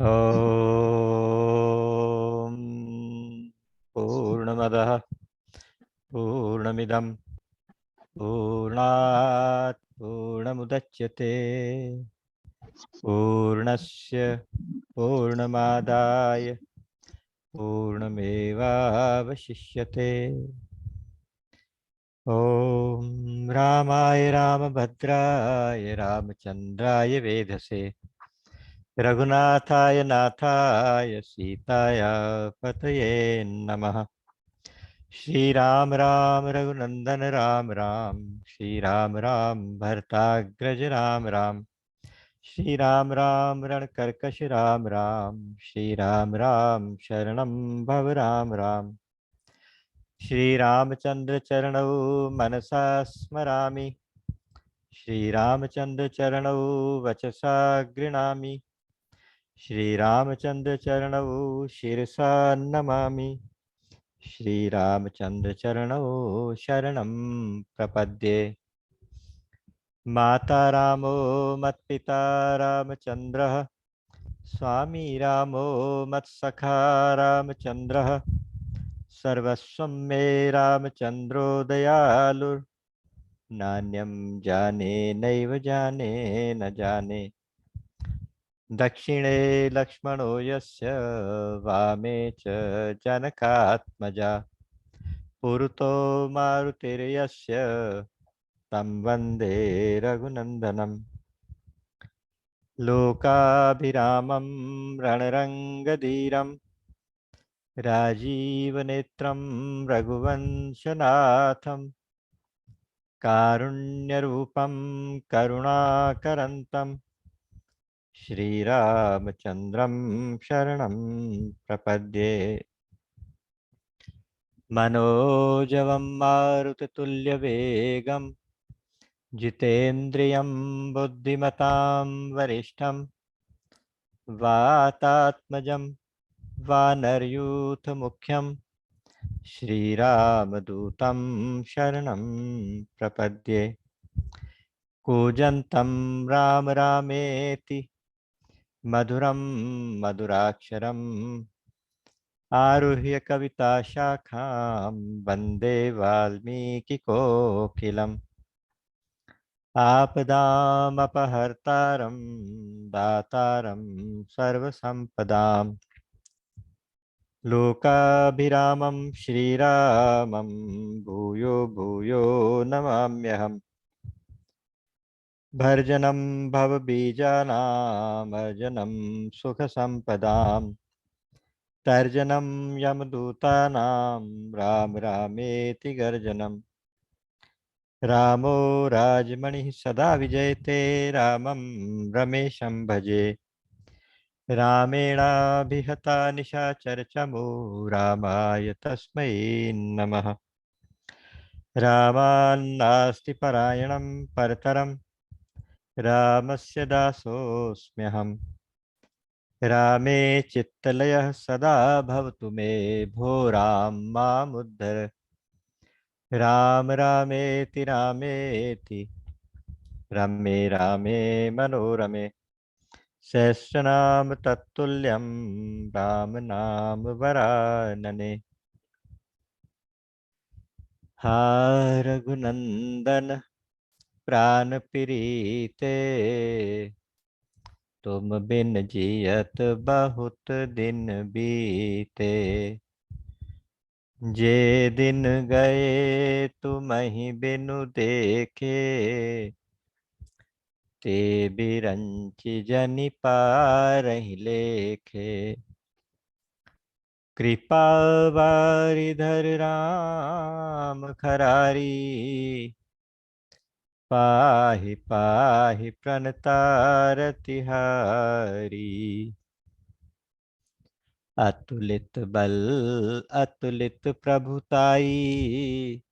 ॐ पूर्णमदः पूर्णमिदं पूर्णात् पूर्णमुदच्यते पूर्णस्य पूर्णमादाय पूर्णमेवावशिष्यते। ॐ रामाय रामभद्राय रामचन्द्राय वेधसे रघुनाथाय नाथाय सीताया पतये नमः। श्री राम राम रघुनंदन राम राम, श्री राम राम भरताग्रज राम राम, श्री राम राम रणकर्कश राम राम, श्री राम राम शरणं भव राम राम। श्री रामचंद्र चरणौ मनसा स्मरामि, श्री रामचंद्र चरणौ वचसा गृणामि, श्री रामचंद्र चरणौ शिरसा नमामि, श्री रामचंद्र चरणौ शरणं प्रपद्ये। माता रामो मत्पिता रामचंद्रः, स्वामी रामो मत्सखा रामचंद्रः, सर्वस्वं मे रामचंद्रो दयालुर्, नान्यं जाने नैव जाने न जाने। दक्षिणे लक्ष्मणो यस्य, वामे च जनकात्मजा, पुरतो मारुतिर्यस्य, तं वन्दे रघुनन्दनं। लोकाभिरामं रणरङ्गधीरं, राजीवनेत्रं रघुवंशनाथं, कारुण्यरूपं करुणाकरन्तं, श्रीरामचन्द्रं शरणं प्रपद्ये। मनोजवं मारुततुल्यवेगं, जितेन्द्रियं बुद्धिमतां वरिष्ठं, वातात्मजं वानरयूथमुख्यं, श्रीरामदूतं शरणं प्रपद्ये। कूजन्तं राम रामेति मधुरं मधुराक्षरम्, आरुह्य कविताशाखां वन्दे वाल्मीकिकोकिलम्। आपदामपहर्तारं दातारं सर्वसम्पदां, लोकाभिरामं श्रीरामं भूयो भूयो नमाम्यहम्। भर्जनं भवबीजानां अर्जनं सुखसम्पदां, तर्जनं यमदूतानां राम रामेति गर्जनम्। रामो राजमणिः सदा विजयते, रामं रमेशं भजे। रामेणाभिहता निशाचरचमो, रामाय तस्मै नमः। रामान्नास्ति परायणं परतरं, रामस्य दासोऽस्म्यहम्। रामे चित्तलयः सदा भवतु मे, भो राम मामुद्धर। राम रामेति रामेति रमे रामे मनोरमे, सहस्रनाम तत्तुल्यं राम नाम वरानने। हा रघुनंदन प्राण प्रीते, तुम बिन जियत बहुत दिन बीते। जे दिन गए तुम्हि बिनु देखे, ते बिरंचि जनि पारहि लेखे। कृपा वारिधर राम खरारी, पाहि पाहि प्रणतारतिहारी। अतुलित बल अतुलित प्रभुताई,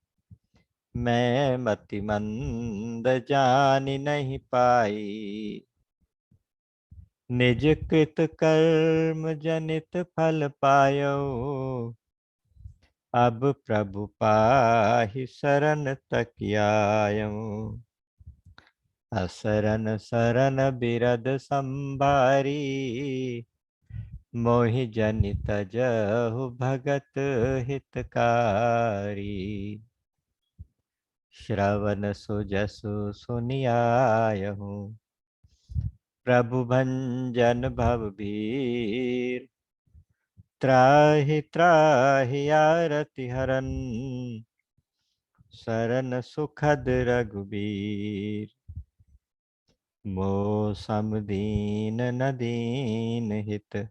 मैं मति मंद जानि नहीं पाई। निज कृत कर्म जनित फल पायो, अब प्रभु पाहि शरण तक आयो। असरन सरन बिरद संभारी, मोहि जनि तजहु भगत हितकारी। श्रवण सुजसु सुनियायहु, प्रभु भंजन भव भीर। त्राहि त्राहि आरति हरन, शरण सुखद रघुबीर। मो सम दीन न दीन हित,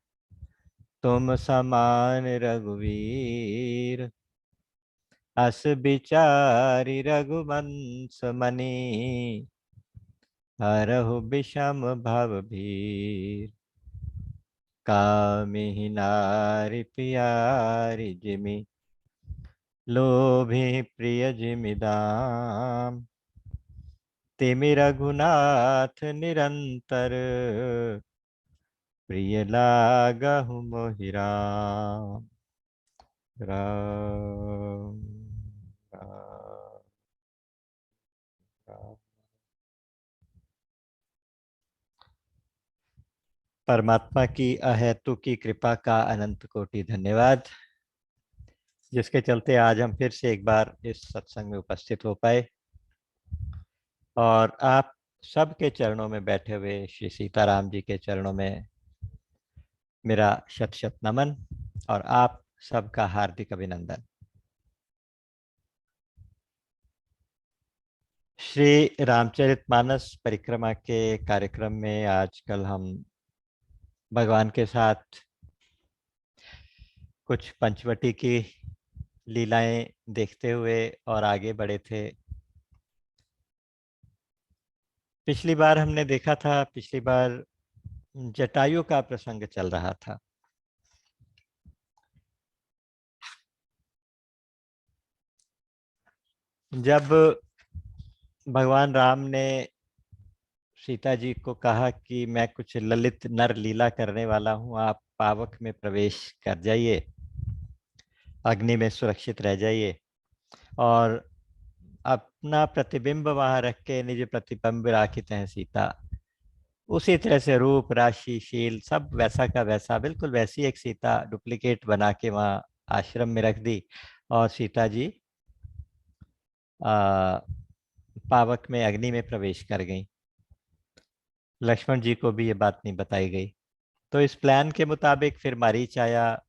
तुम समान रघुवीर। अस बिचारी रघुवंश मनि, हरहु विषम भव भीर। कामिहि नारि प्यारी जिमि, लोभी प्रिय जिमि दाम। तिमि रघुनाथ निरंतर, प्रिय लागहु मोहि राम। राम राम राम। परमात्मा की अहेतु की कृपा का अनंत कोटि धन्यवाद, जिसके चलते आज हम फिर से एक बार इस सत्संग में उपस्थित हो पाए और आप सबके चरणों में बैठे हुए श्री सीताराम जी के चरणों में मेरा शत शत नमन और आप सबका हार्दिक अभिनंदन। श्री रामचरितमानस परिक्रमा के कार्यक्रम में आजकल हम भगवान के साथ कुछ पंचवटी की लीलाएं देखते हुए और आगे बढ़े थे। पिछली बार हमने देखा था, पिछली बार जटायु का प्रसंग चल रहा था। जब भगवान राम ने सीता जी को कहा कि मैं कुछ ललित नर लीला करने वाला हूं, आप पावक में प्रवेश कर जाइए, अग्नि में सुरक्षित रह जाइए और अपना प्रतिबिंब वहां रख के निज प्रतिबिंब राखित हैं सीता। उसी तरह से रूप राशि शील सब वैसा का वैसा, बिल्कुल वैसी एक सीता डुप्लीकेट बना के वहां आश्रम में रख दी और सीता जी आ, पावक में अग्नि में प्रवेश कर गई। लक्ष्मण जी को भी ये बात नहीं बताई गई। तो इस प्लान के मुताबिक फिर मारीच आया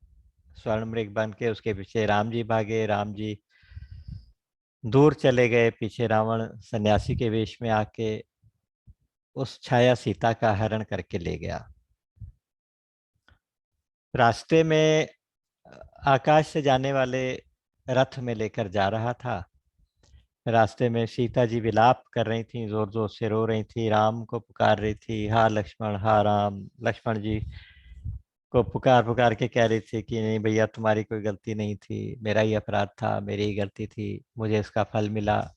स्वर्ण मृग बन के, उसके पीछे राम जी भागे, राम जी दूर चले गए, पीछे रावण सन्यासी के वेश में आके उस छाया सीता का हरण करके ले गया। रास्ते में आकाश से जाने वाले रथ में लेकर जा रहा था। रास्ते में सीता जी विलाप कर रही थी, जोर जोर से रो रही थी, राम को पुकार रही थी, हा लक्ष्मण हा राम। लक्ष्मण जी को पुकार पुकार के कह रही थी कि नहीं भैया, तुम्हारी कोई गलती नहीं थी, मेरा ही अपराध था, मेरी ही गलती थी, मुझे इसका फल मिला।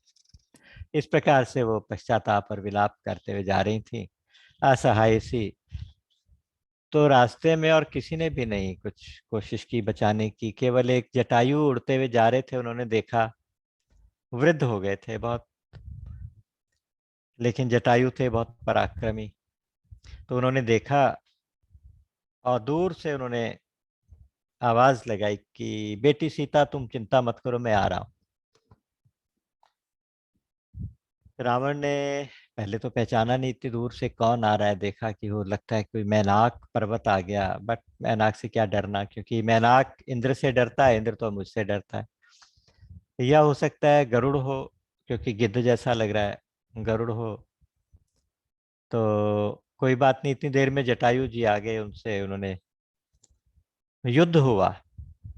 इस प्रकार से वो पश्चाताप और विलाप करते हुए जा रही थी असहाय सी। तो रास्ते में और किसी ने भी नहीं कुछ कोशिश की बचाने की, केवल एक जटायु उड़ते हुए जा रहे थे, उन्होंने देखा, वृद्ध हो गए थे बहुत, लेकिन जटायु थे बहुत पराक्रमी। तो उन्होंने देखा और दूर से उन्होंने आवाज लगाई कि बेटी सीता तुम चिंता मत करो, मैं आ रहा हूं। रावण ने पहले तो पहचाना नहीं, इतनी दूर से कौन आ रहा है, देखा कि वो लगता है कोई मैनाक पर्वत आ गया, बट मैनाक से क्या डरना, क्योंकि मैनाक इंद्र से डरता है, इंद्र तो मुझसे डरता है। या हो सकता है गरुड़ हो, क्योंकि गिद्ध जैसा लग रहा है, गरुड़ हो। तो कोई बात नहीं, इतनी देर में जटायु जी आ गए, उनसे उन्होंने युद्ध हुआ।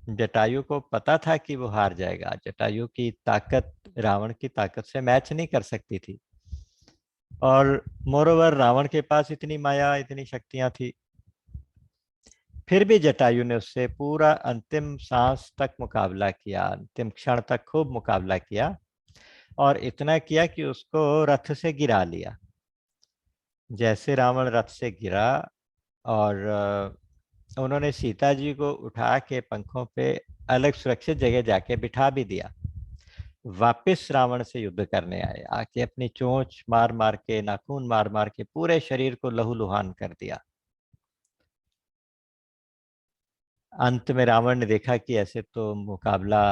जटायु को पता था कि वो हार जाएगा, जटायु की ताकत रावण की ताकत से मैच नहीं कर सकती थी। और मोरोवर रावण के पास इतनी माया, इतनी शक्तियां थी, फिर भी जटायु ने उससे पूरा अंतिम सांस तक मुकाबला किया, अंतिम क्षण तक खूब मुकाबला किया और इतना किया कि उसको रथ से गिरा लिया। जैसे रावण रथ से गिरा और उन्होंने सीता जी को उठा के पंखों पे अलग सुरक्षित जगह जाके बिठा भी दिया। वापिस रावण से युद्ध करने आए, आके अपनी चोंच मार मार के, नाखून मार मार के पूरे शरीर को लहूलुहान कर दिया। अंत में रावण ने देखा कि ऐसे तो मुकाबला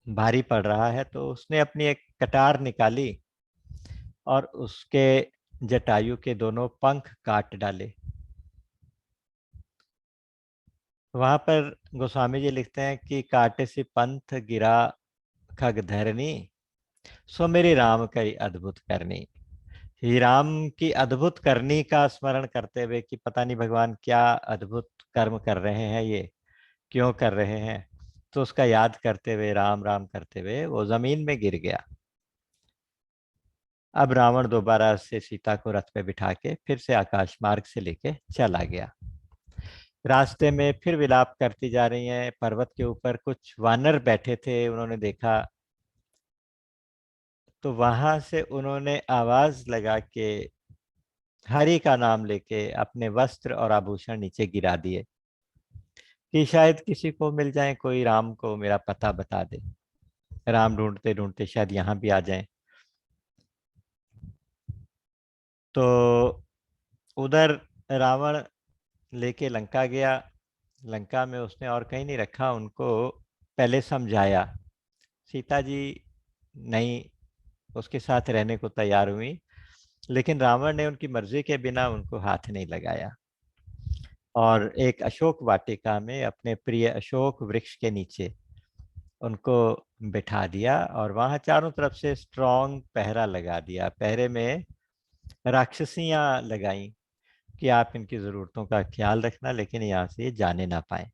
भारी पड़ रहा है, तो उसने अपनी एक कटार निकाली और उसके जटायु के दोनों पंख काट डाले। वहां पर गोस्वामी जी लिखते हैं कि काटे से पंथ गिरा खग धरनी, सो मेरी राम कई अद्भुत करनी। श्री राम की अद्भुत करनी का स्मरण करते हुए कि पता नहीं भगवान क्या अद्भुत कर्म कर रहे हैं, ये क्यों कर रहे हैं, तो उसका याद करते हुए राम राम करते हुए वो जमीन में गिर गया। अब रावण दोबारा से सीता को रथ पे बिठा के फिर से आकाश मार्ग से लेके चला गया। रास्ते में फिर विलाप करती जा रही हैं। पर्वत के ऊपर कुछ वानर बैठे थे, उन्होंने देखा तो वहां से उन्होंने आवाज लगा के हरि का नाम लेके अपने वस्त्र और आभूषण नीचे गिरा दिए कि शायद किसी को मिल जाए, कोई राम को मेरा पता बता दे, राम ढूंढते ढूंढते शायद यहाँ भी आ जाए। तो उधर रावण लेके लंका गया। लंका में उसने और कहीं नहीं रखा, उनको पहले समझाया। सीता जी नहीं उसके साथ रहने को तैयार हुई, लेकिन रावण ने उनकी मर्जी के बिना उनको हाथ नहीं लगाया और एक अशोक वाटिका में अपने प्रिय अशोक वृक्ष के नीचे उनको बिठा दिया और वहां चारों तरफ से स्ट्रॉन्ग पहरा लगा दिया। पहरे में राक्षसियां लगाई कि आप इनकी जरूरतों का ख्याल रखना, लेकिन यहाँ से ये जाने ना पाए,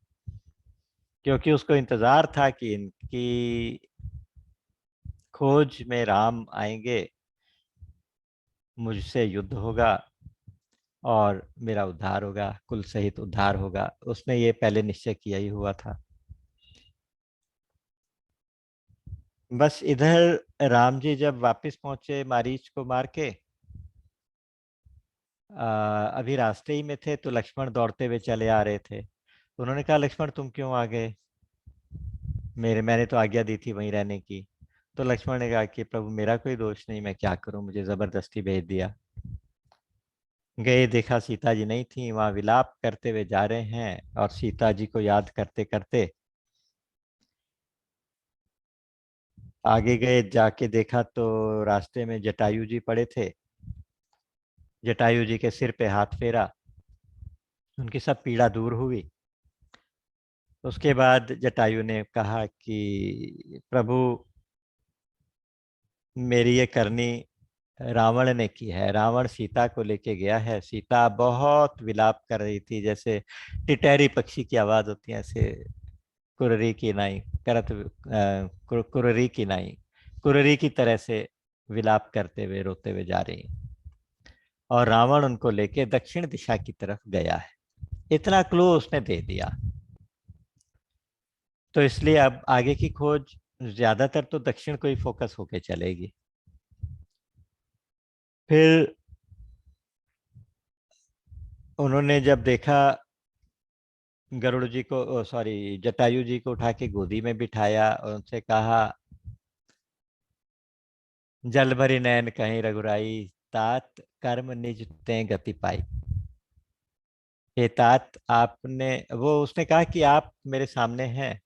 क्योंकि उसको इंतजार था कि इनकी खोज में राम आएंगे, मुझसे युद्ध होगा और मेरा उद्धार होगा, कुल सहित उद्धार होगा। उसने ये पहले निश्चय किया ही हुआ था। बस इधर राम जी जब वापस पहुंचे मारीच को मार के, अभी रास्ते ही में थे तो लक्ष्मण दौड़ते हुए चले आ रहे थे। तो उन्होंने कहा लक्ष्मण तुम क्यों आ गए, मैंने तो आज्ञा दी थी वहीं रहने की। तो लक्ष्मण ने कहा कि प्रभु मेरा कोई दोष नहीं, मैं क्या करूं, मुझे जबरदस्ती भेज दिया। गए देखा सीता जी नहीं थी, वहां विलाप करते हुए जा रहे हैं और सीता जी को याद करते करते आगे गए। जाके देखा तो रास्ते में जटायु जी पड़े थे। जटायु जी के सिर पे हाथ फेरा, उनकी सब पीड़ा दूर हुई। उसके बाद जटायु ने कहा कि प्रभु मेरी ये करनी रावण ने की है, रावण सीता को लेके गया है। सीता बहुत विलाप कर रही थी, जैसे टिटहरी पक्षी की आवाज होती है ऐसे, कुररी की नाई करत कुररी की नाई, कुररी की तरह से विलाप करते हुए रोते हुए जा रही। और रावण उनको लेके दक्षिण दिशा की तरफ गया है, इतना क्लू उसने दे दिया। तो इसलिए अब आगे की खोज ज्यादातर तो दक्षिण को ही फोकस होके चलेगी। फिर उन्होंने जब देखा गरुड़ जी को, सॉरी जटायु जी को उठा के गोदी में बिठाया और उनसे कहा जल भरी नैन कहीं रघुराई, तात कर्म निज ते गति पाई। हे तात आपने, वो उसने कहा कि आप मेरे सामने हैं,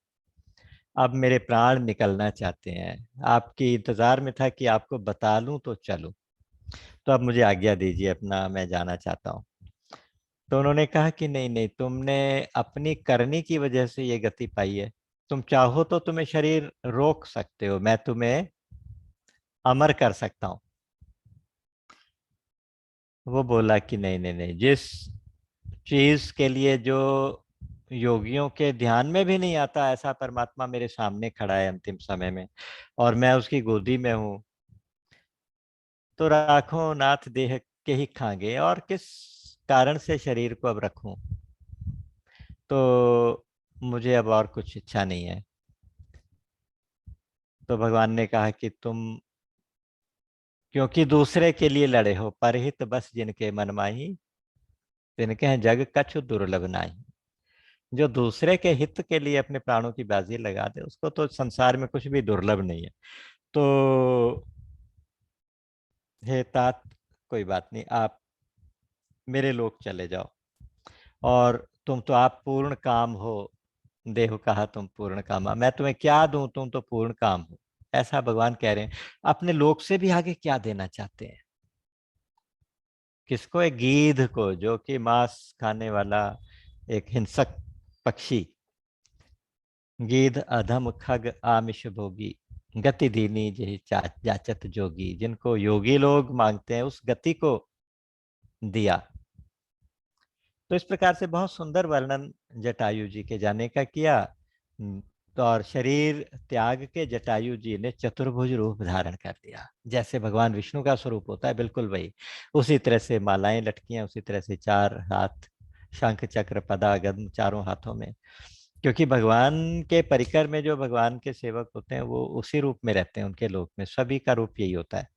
अब मेरे प्राण निकलना चाहते हैं, आपकी इंतजार में था कि आपको बता लूं तो चलूं, तो अब मुझे आज्ञा दीजिए, अपना मैं जाना चाहता हूँ। तो उन्होंने कहा कि नहीं नहीं, तुमने अपनी करनी की वजह से ये गति पाई है, तुम चाहो तो तुम्हें शरीर रोक सकते हो, मैं तुम्हें अमर कर सकता हूँ। वो बोला कि नहीं नहीं नहीं, जिस चीज के लिए जो योगियों के ध्यान में भी नहीं आता, ऐसा परमात्मा मेरे सामने खड़ा है अंतिम समय में और मैं उसकी गोदी में हूँ, तो राखो नाथ देह के ही खांगे, और किस कारण से शरीर को अब रखूं। तो मुझे अब और कुछ इच्छा नहीं है। तो भगवान ने कहा कि तुम क्योंकि दूसरे के लिए लड़े हो, परहित बस जिनके मन माही, तिनके हैं जग कछु दुर्लभ नाही। जो दूसरे के हित के लिए अपने प्राणों की बाजी लगा दे, उसको तो संसार में कुछ भी दुर्लभ नहीं है। तो हे तात कोई बात नहीं, आप मेरे लोग चले जाओ, और तुम तो आप पूर्ण काम हो, देहु कहा तुम पूर्ण कामा, मैं तुम्हें क्या दूं, तुम तो पूर्ण काम हो। ऐसा भगवान कह रहे हैं। अपने लोक से भी आगे क्या देना चाहते हैं? किसको? एक गीध को, जो कि मांस खाने वाला एक हिंसक पक्षी। गीध अधम खग आमिष भोगी, गति दीनी जहि जाचत जोगी। जिनको योगी लोग मांगते हैं उस गति को दिया। तो इस प्रकार से बहुत सुंदर वर्णन जटायु जी के जाने का किया। तो और शरीर त्याग के जटायु जी ने चतुर्भुज रूप धारण कर लिया। जैसे भगवान विष्णु का स्वरूप होता है बिल्कुल वही। उसी तरह से मालाएं लटकी हैं, उसी तरह से चार हाथ, शंख चक्र पदा गदा चारों हाथों में। क्योंकि भगवान के परिकर में जो भगवान के सेवक होते हैं वो उसी रूप में रहते हैं, उनके लोक में सभी का रूप यही होता है।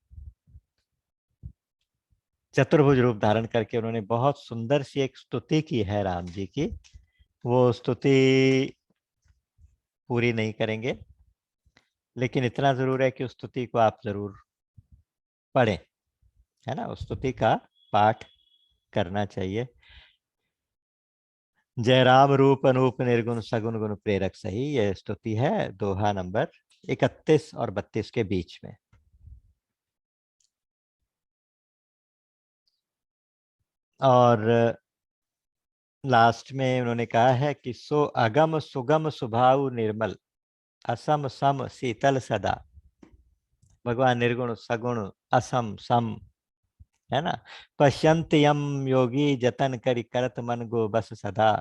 चतुर्भुज रूप धारण करके उन्होंने बहुत सुंदर सी एक स्तुति की है राम जी की। वो स्तुति पूरी नहीं करेंगे, लेकिन इतना जरूर है कि उस स्तुति को आप जरूर पढ़ें, है ना। उस स्तुति का पाठ करना चाहिए। जय राम रूप अनूप निर्गुण सगुण गुण प्रेरक सही, ये स्तुति है दोहा नंबर 31 और 32 के बीच में। और लास्ट में उन्होंने कहा है कि सो अगम सुगम सुभाव निर्मल, असम सम शीतल सदा। भगवान निर्गुण सगुण असम सम, है ना। पश्यंत यम योगी जतन करि करत मन गो बस सदा।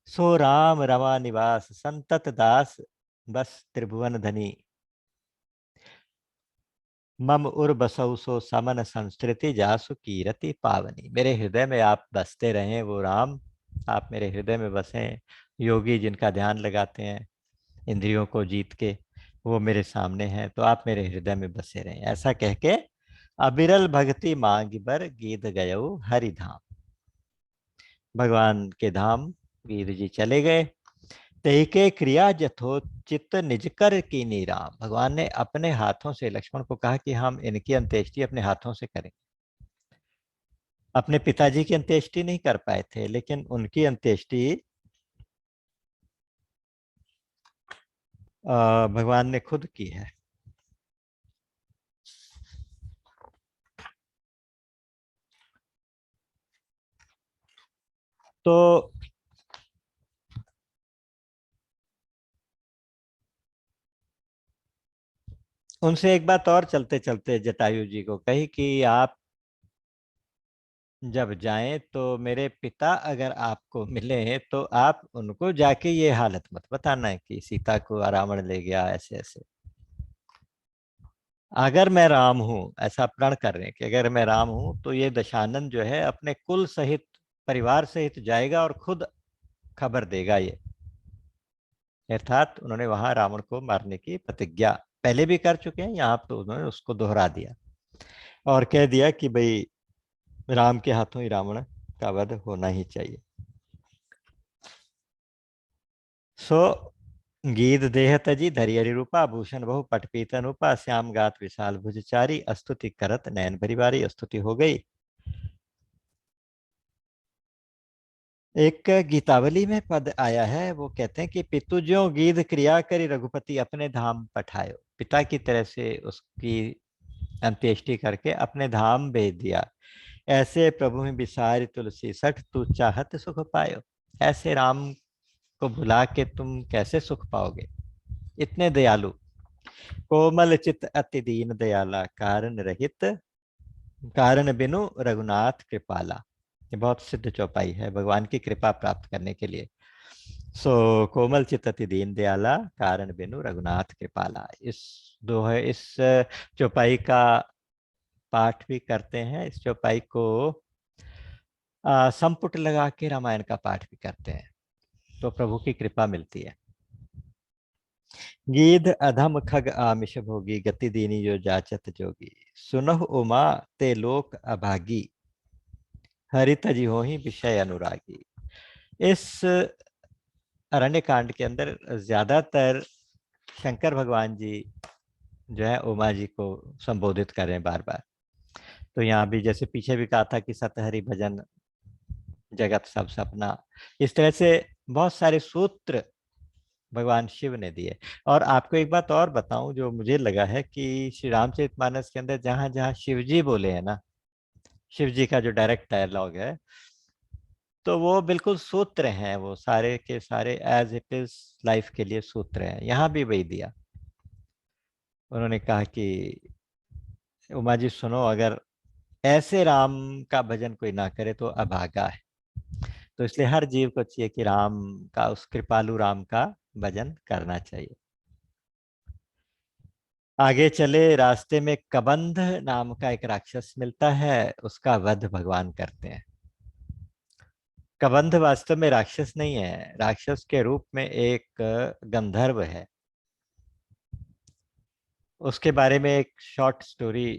सो राम रमा निवास संतत दास, बस त्रिभुवन धनी। मम उर बसौ सो समन संस्कृति जासु कीरति पावनी। मेरे हृदय में आप बसते रहें वो राम, आप मेरे हृदय में बसे। योगी जिनका ध्यान लगाते हैं इंद्रियों को जीत के, वो मेरे सामने हैं, तो आप मेरे हृदय में बसे रहें। ऐसा कह के अबिरल भक्ति मांग बर गीत गयऊ हरि धाम। भगवान के धाम वीर जी चले गए। तय के क्रिया जथोचित निज कर कीनी राम। भगवान ने अपने हाथों से लक्ष्मण को कहा कि हम इनकी अंत्येष्टि अपने हाथों से करें। अपने पिताजी की अंत्येष्टि नहीं कर पाए थे, लेकिन उनकी अंत्येष्टि भगवान ने खुद की है। तो उनसे एक बात और चलते चलते जटायु जी को कही कि आप जब जाएं तो मेरे पिता अगर आपको मिले तो आप उनको जाके ये हालत मत बताना है कि सीता को रावण ले गया ऐसे ऐसे। अगर मैं राम हूं, ऐसा प्रण कर रहे हैं कि अगर मैं राम हूं तो ये दशानन जो है अपने कुल सहित परिवार सहित जाएगा और खुद खबर देगा ये। अर्थात उन्होंने वहां रावण को मारने की प्रतिज्ञा पहले भी कर चुके हैं, यहाँ तो उन्होंने उसको दोहरा दिया और कह दिया कि भाई राम के हाथों ही रावण का वध होना ही चाहिए। सो गीत देह तजी धरियरि रूपा, भूषण बहु पट पीतन उपा। श्याम गात विशाल भुजचारी, स्तुति करत नयन भरी बारी। स्तुति हो गई। एक गीतावली में पद आया है, वो कहते हैं कि पितु ज्यों गीध क्रिया करी, रघुपति अपने धाम पठायो। पिता की तरह से उसकी अंत्येष्टि करके अपने धाम भेज दिया। ऐसे प्रभु में बिसारी तुलसी सठ, तू चाहत सुख पायो। ऐसे राम को भुला के तुम कैसे सुख पाओगे? इतने दयालु, कोमल चित अति दीन दयाला, कारण रहित कारण बिनु रघुनाथ कृपाला। ये बहुत सिद्ध चौपाई है भगवान की कृपा प्राप्त करने के लिए। सो कोमल चित अति दीन दयाला, कारण बिनु रघुनाथ कृपाला। इस दोहे, इस चौपाई का पाठ भी करते हैं। इस चौपाई को संपुट लगा के रामायण का पाठ भी करते हैं, तो प्रभु की कृपा मिलती है। गीध अधम खग आमिष भोगी, गति दीनी जो जाचत जोगी। सुनहु उमा ते लोक अभागी, हरित जिहो ही विषय अनुरागी। इस अरण्य कांड के अंदर ज्यादातर शंकर भगवान जी जो है उमा जी को संबोधित कर रहे हैं बार बार। तो यहाँ भी जैसे पीछे भी कहा था कि सतहरि भजन जगत सब सपना, इस तरह से बहुत सारे सूत्र भगवान शिव ने दिए। और आपको एक बात और बताऊं जो मुझे लगा है कि श्री रामचरितमानस के अंदर जहां जहां शिव जी बोले हैं ना, शिव जी का जो डायरेक्ट डायलॉग है, तो वो बिल्कुल सूत्र हैं, वो सारे के सारे एज इट इज लाइफ के लिए सूत्र हैं। यहाँ भी वही दिया। उन्होंने कहा कि उमा जी सुनो, अगर ऐसे राम का भजन कोई ना करे तो अभागा है। तो इसलिए हर जीव को चाहिए कि राम का, उस कृपालु राम का भजन करना चाहिए। आगे चले, रास्ते में कबंध नाम का एक राक्षस मिलता है, उसका वध भगवान करते हैं। कबंध वास्तव में राक्षस नहीं है, राक्षस के रूप में एक गंधर्व है। उसके बारे में एक शॉर्ट स्टोरी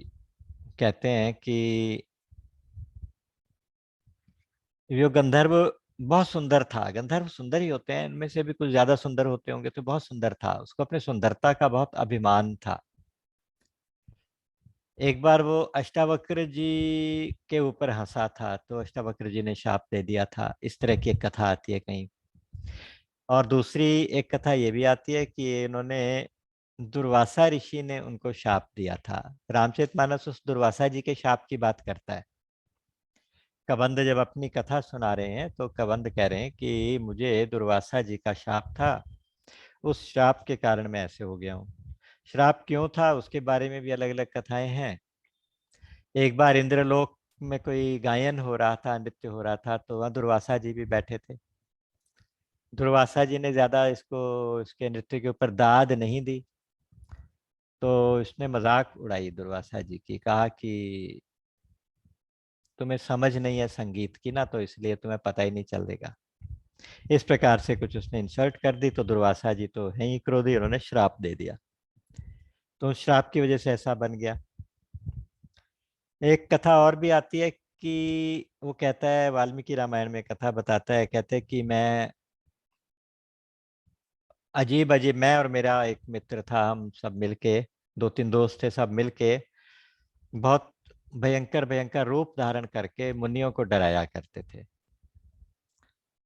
कहते हैं कि यो गंधर्व बहुत सुंदर था। गंधर्व सुंदर ही होते हैं, इनमें से भी कुछ ज्यादा सुंदर होते होंगे, तो बहुत सुंदर था। उसको अपने सुंदरता का बहुत अभिमान था। एक बार वो अष्टावक्र जी के ऊपर हंसा था, तो अष्टावक्र जी ने शाप दे दिया था। इस तरह की एक कथा आती है कहीं। और दूसरी एक कथा ये भी आती है कि इन्होंने, दुर्वासा ऋषि ने उनको शाप दिया था। रामचरितमानस उस दुर्वासा जी के शाप की बात करता है। कबंद जब अपनी कथा सुना रहे हैं तो कबंद कह रहे हैं कि मुझे दुर्वासा जी का शाप था, उस श्राप के कारण मैं ऐसे हो गया हूँ। श्राप क्यों था उसके बारे में भी अलग अलग कथाएं हैं। एक बार इंद्रलोक में कोई गायन हो रहा था, नृत्य हो रहा था, तो वहाँ दुर्वासा जी भी बैठे थे। दुर्वासा जी ने ज्यादा इसके नृत्य के ऊपर दाद नहीं दी, तो इसने मजाक उड़ाई दुर्वासा जी की, कहा कि तुम्हें समझ नहीं है संगीत की ना, तो इसलिए तुम्हें पता ही नहीं चलेगा। इस प्रकार से कुछ उसने इंसल्ट कर दी, तो दुर्वासा जी तो है ही क्रोधी, उन्होंने श्राप दे दिया। तो उस श्राप की वजह से ऐसा बन गया। एक कथा और भी आती है कि वो कहता है, वाल्मीकि रामायण में कथा बताता है, कहते हैं कि मैं अजीब अजीब, मैं और मेरा एक मित्र था, हम सब मिलके, दो तीन दोस्त थे, सब मिलके बहुत भयंकर भयंकर रूप धारण करके मुनियों को डराया करते थे।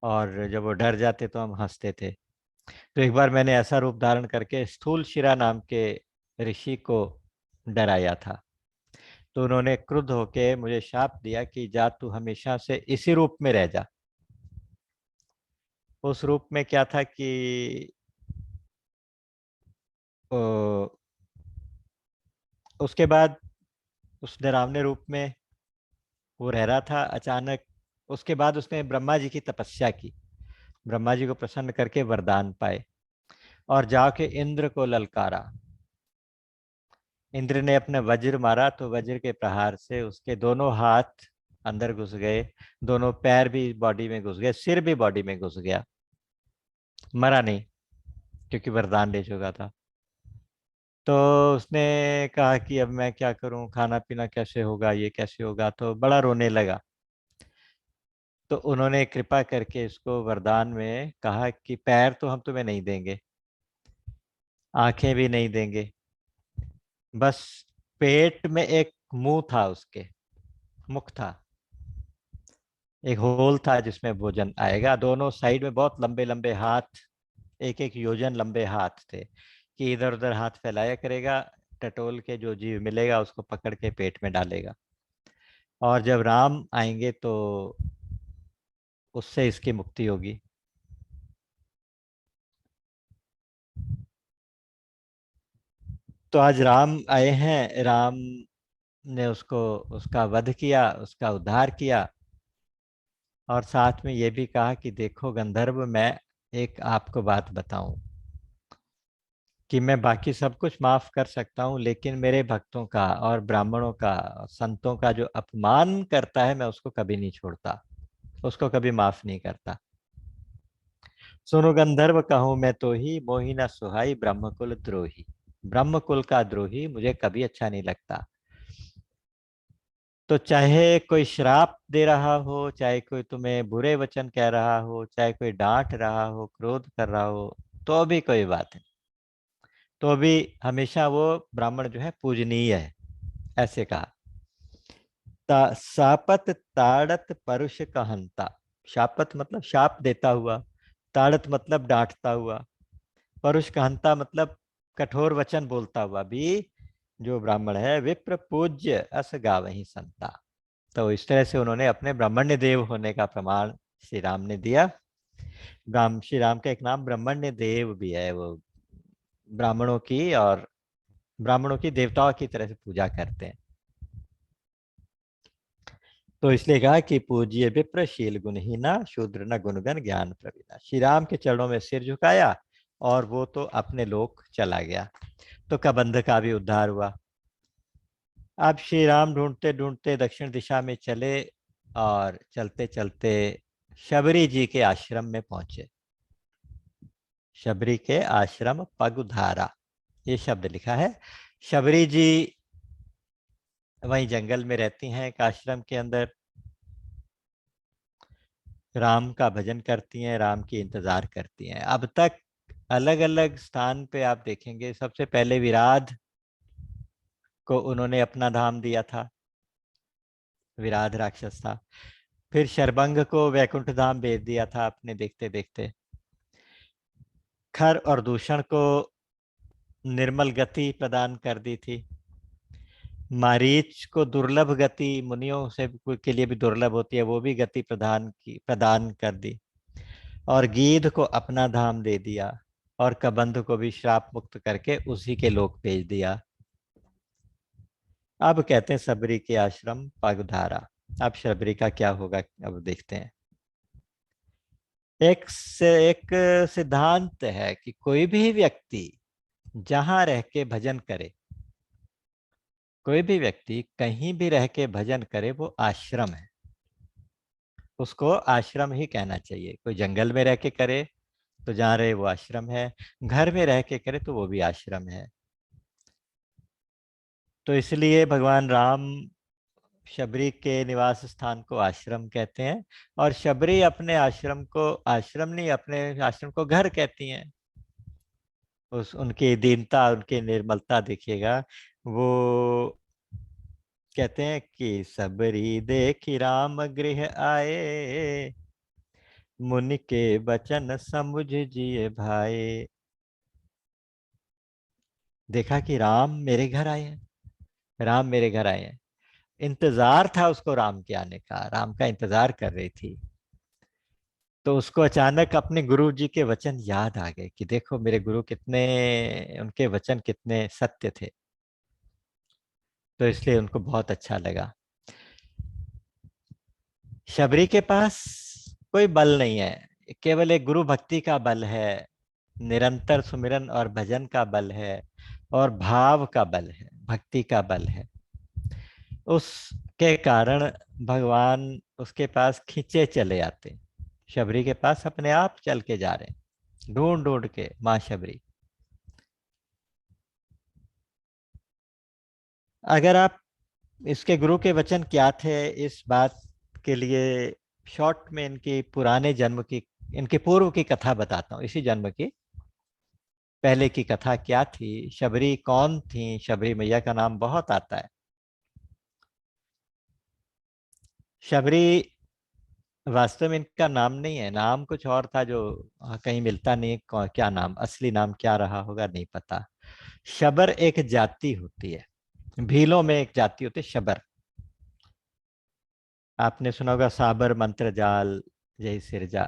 और जब वो डर जाते तो हम हंसते थे। तो एक बार मैंने ऐसा रूप धारण करके स्थूल शिरा नाम के ऋषि को डराया था। तो उन्होंने क्रुद्ध होके मुझे शाप दिया कि जा तू हमेशा से इसी रूप में रह जा। उस रूप में क्या था कि ओ, उसके बाद उस डरावने रूप में वो रह रहा था। अचानक उसके बाद उसने ब्रह्मा जी की तपस्या की, ब्रह्मा जी को प्रसन्न करके वरदान पाए, और जाके इंद्र को ललकारा। इंद्र ने अपने वज्र मारा, तो वज्र के प्रहार से उसके दोनों हाथ अंदर घुस गए, दोनों पैर भी बॉडी में घुस गए, सिर भी बॉडी में घुस गया। मरा नहीं, क्योंकि वरदान ले चुका था। तो उसने कहा कि अब मैं क्या करूं, खाना पीना कैसे होगा, ये कैसे होगा, तो बड़ा रोने लगा। तो उन्होंने कृपा करके इसको वरदान में कहा कि पैर तो हम तुम्हें नहीं देंगे, आंखें भी नहीं देंगे, बस पेट में एक मुंह था, उसके मुख था, एक होल था जिसमें भोजन आएगा। दोनों साइड में बहुत लंबे लंबे हाथ, एक एक योजन लंबे हाथ थे, कि इधर उधर हाथ फैलाया करेगा, टटोल के जो जीव मिलेगा उसको पकड़ के पेट में डालेगा। और जब राम आएंगे तो उससे इसकी मुक्ति होगी। तो आज राम आए हैं, राम ने उसको, उसका वध किया, उसका उद्धार किया। और साथ में ये भी कहा कि देखो गंधर्व, मैं एक आपको बात बताऊं कि मैं बाकी सब कुछ माफ कर सकता हूँ, लेकिन मेरे भक्तों का और ब्राह्मणों का और संतों का जो अपमान करता है, मैं उसको कभी नहीं छोड़ता, उसको कभी माफ नहीं करता। सुनो गंधर्व कहूँ मैं तो ही, मोहि न सुहाई ब्रह्मकुल द्रोही। ब्रह्मकुल का द्रोही मुझे कभी अच्छा नहीं लगता। तो चाहे कोई श्राप दे रहा हो, चाहे कोई तुम्हें बुरे वचन कह रहा हो, चाहे कोई डांट रहा हो, क्रोध कर रहा हो, तो भी कोई बात नहीं, तो भी हमेशा वो ब्राह्मण जो है पूजनीय है, ऐसे कहा। सापत ताड़त परुष कहंता। शापत मतलब शाप देता हुआ, ताड़त मतलब डांटता हुआ, परुष कहंता मतलब कठोर वचन बोलता हुआ भी जो ब्राह्मण है, विप्र पूज्य अस गावहि संता। तो इस तरह से उन्होंने अपने ब्राह्मण्य देव होने का प्रमाण श्री राम ने दिया। श्री राम का एक नाम ब्राह्मण्य देव भी है। वो ब्राह्मणों की और ब्राह्मणों की देवताओं की तरह से पूजा करते हैं। तो इसलिए कहा कि पूज्य विप्र शील गुणहीना शूद्र न गुणगण ज्ञान प्रवीणा। श्री राम के चरणों में सिर झुकाया और वो तो अपने लोक चला गया। तो कबंध का भी उद्धार हुआ। अब श्री राम ढूंढते ढूंढते दक्षिण दिशा में चले और चलते चलते शबरी जी के आश्रम में पहुंचे। शबरी के आश्रम पगुधारा, ये शब्द लिखा है। शबरी जी वहीं जंगल में रहती हैं, एक आश्रम के अंदर। राम का भजन करती हैं, राम की इंतजार करती हैं। अब तक अलग अलग स्थान पे आप देखेंगे, सबसे पहले विराध को उन्होंने अपना धाम दिया था, विराध राक्षस था। फिर शरभंग को वैकुंठ धाम भेज दिया था अपने देखते देखते। खर और दूषण को निर्मल गति प्रदान कर दी थी। मारीच को दुर्लभ गति, मुनियों से के लिए भी दुर्लभ होती है, वो भी गति प्रदान कर दी। और गीध को अपना धाम दे दिया और कबंध को भी श्राप मुक्त करके उसी के लोक भेज दिया। अब कहते हैं सबरी के आश्रम पगधारा। अब शबरी का क्या होगा, अब देखते हैं। एक सिद्धांत है कि कोई भी व्यक्ति जहां रह के भजन करे, कोई भी व्यक्ति कहीं भी रह के भजन करे, वो आश्रम है। उसको आश्रम ही कहना चाहिए। कोई जंगल में रह के करे तो जहाँ रहे वो आश्रम है, घर में रह के करे तो वो भी आश्रम है। तो इसलिए भगवान राम शबरी के निवास स्थान को आश्रम कहते हैं, और शबरी अपने आश्रम को आश्रम नहीं, अपने आश्रम को घर कहती हैं। उस उनकी दीनता, उनकी निर्मलता देखिएगा। वो कहते हैं कि सबरी देखी राम गृह आए, मुनि के बचन समुझ जिए भाई। देखा कि राम मेरे घर आए हैं, राम मेरे घर आए हैं। इंतजार था उसको राम के आने का, राम का इंतजार कर रही थी। तो उसको अचानक अपने गुरु जी के वचन याद आ गए कि देखो मेरे गुरु कितने, उनके वचन कितने सत्य थे। तो इसलिए उनको बहुत अच्छा लगा। शबरी के पास कोई बल नहीं है, केवल एक गुरु भक्ति का बल है, निरंतर सुमिरन और भजन का बल है, और भाव का बल है, भक्ति का बल है। उसके कारण भगवान उसके पास खींचे चले आते। शबरी के पास अपने आप चल के जा रहे हैं, ढूंढ ढूंढ के माँ शबरी। अगर आप इसके गुरु के वचन क्या थे, इस बात के लिए शॉर्ट में इनकी पुराने जन्म की, इनके पूर्व की कथा बताता हूँ। इसी जन्म की पहले की कथा क्या थी, शबरी कौन थी। शबरी मैया का नाम बहुत आता है। शबरी वास्तव में इनका नाम नहीं है, नाम कुछ और था जो कहीं मिलता नहीं। क्या नाम, असली नाम क्या रहा होगा नहीं पता। शबर एक जाति होती है, भीलों में एक जाति होती है शबर। आपने सुना होगा साबर मंत्र जाल जय सिरजा।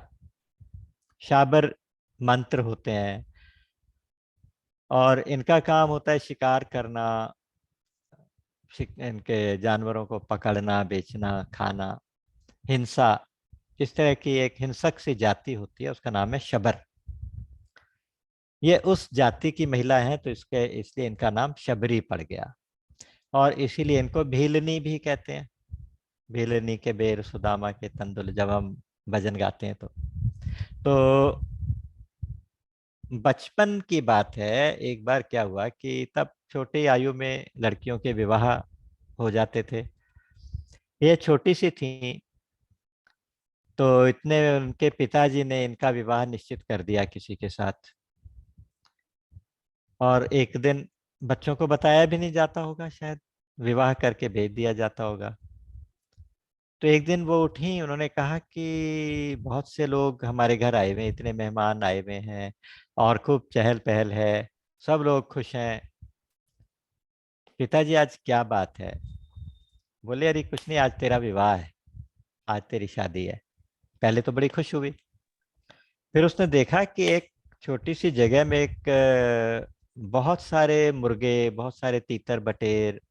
शाबर मंत्र होते हैं और इनका काम होता है शिकार करना, इनके जानवरों को पकड़ना, बेचना, खाना, हिंसा। इस तरह की एक हिंसक सी जाति होती है, उसका नाम है शबर। ये उस जाति की महिला है, तो इसके इसलिए इनका नाम शबरी पड़ गया। और इसीलिए इनको भीलनी भी कहते हैं। भीलनी के बेर सुदामा के तंदुल, जब हम भजन गाते हैं तो बचपन की बात है। एक बार क्या हुआ कि तब छोटी आयु में लड़कियों के विवाह हो जाते थे। ये छोटी सी थी, तो इतने उनके पिताजी ने इनका विवाह निश्चित कर दिया किसी के साथ। और एक दिन बच्चों को बताया भी नहीं जाता होगा शायद, विवाह करके भेज दिया जाता होगा। तो एक दिन वो उठी, उन्होंने कहा कि बहुत से लोग हमारे घर आए हुए हैं, इतने मेहमान आए हुए हैं और खूब चहल पहल है, सब लोग खुश हैं। पिताजी आज क्या बात है? बोले अरे कुछ नहीं, आज तेरा विवाह है, आज तेरी शादी है। पहले तो बड़ी खुश हुई। फिर उसने देखा कि एक छोटी सी जगह में एक बहुत सारे मुर्गे, बहुत सारे तीतर बटेर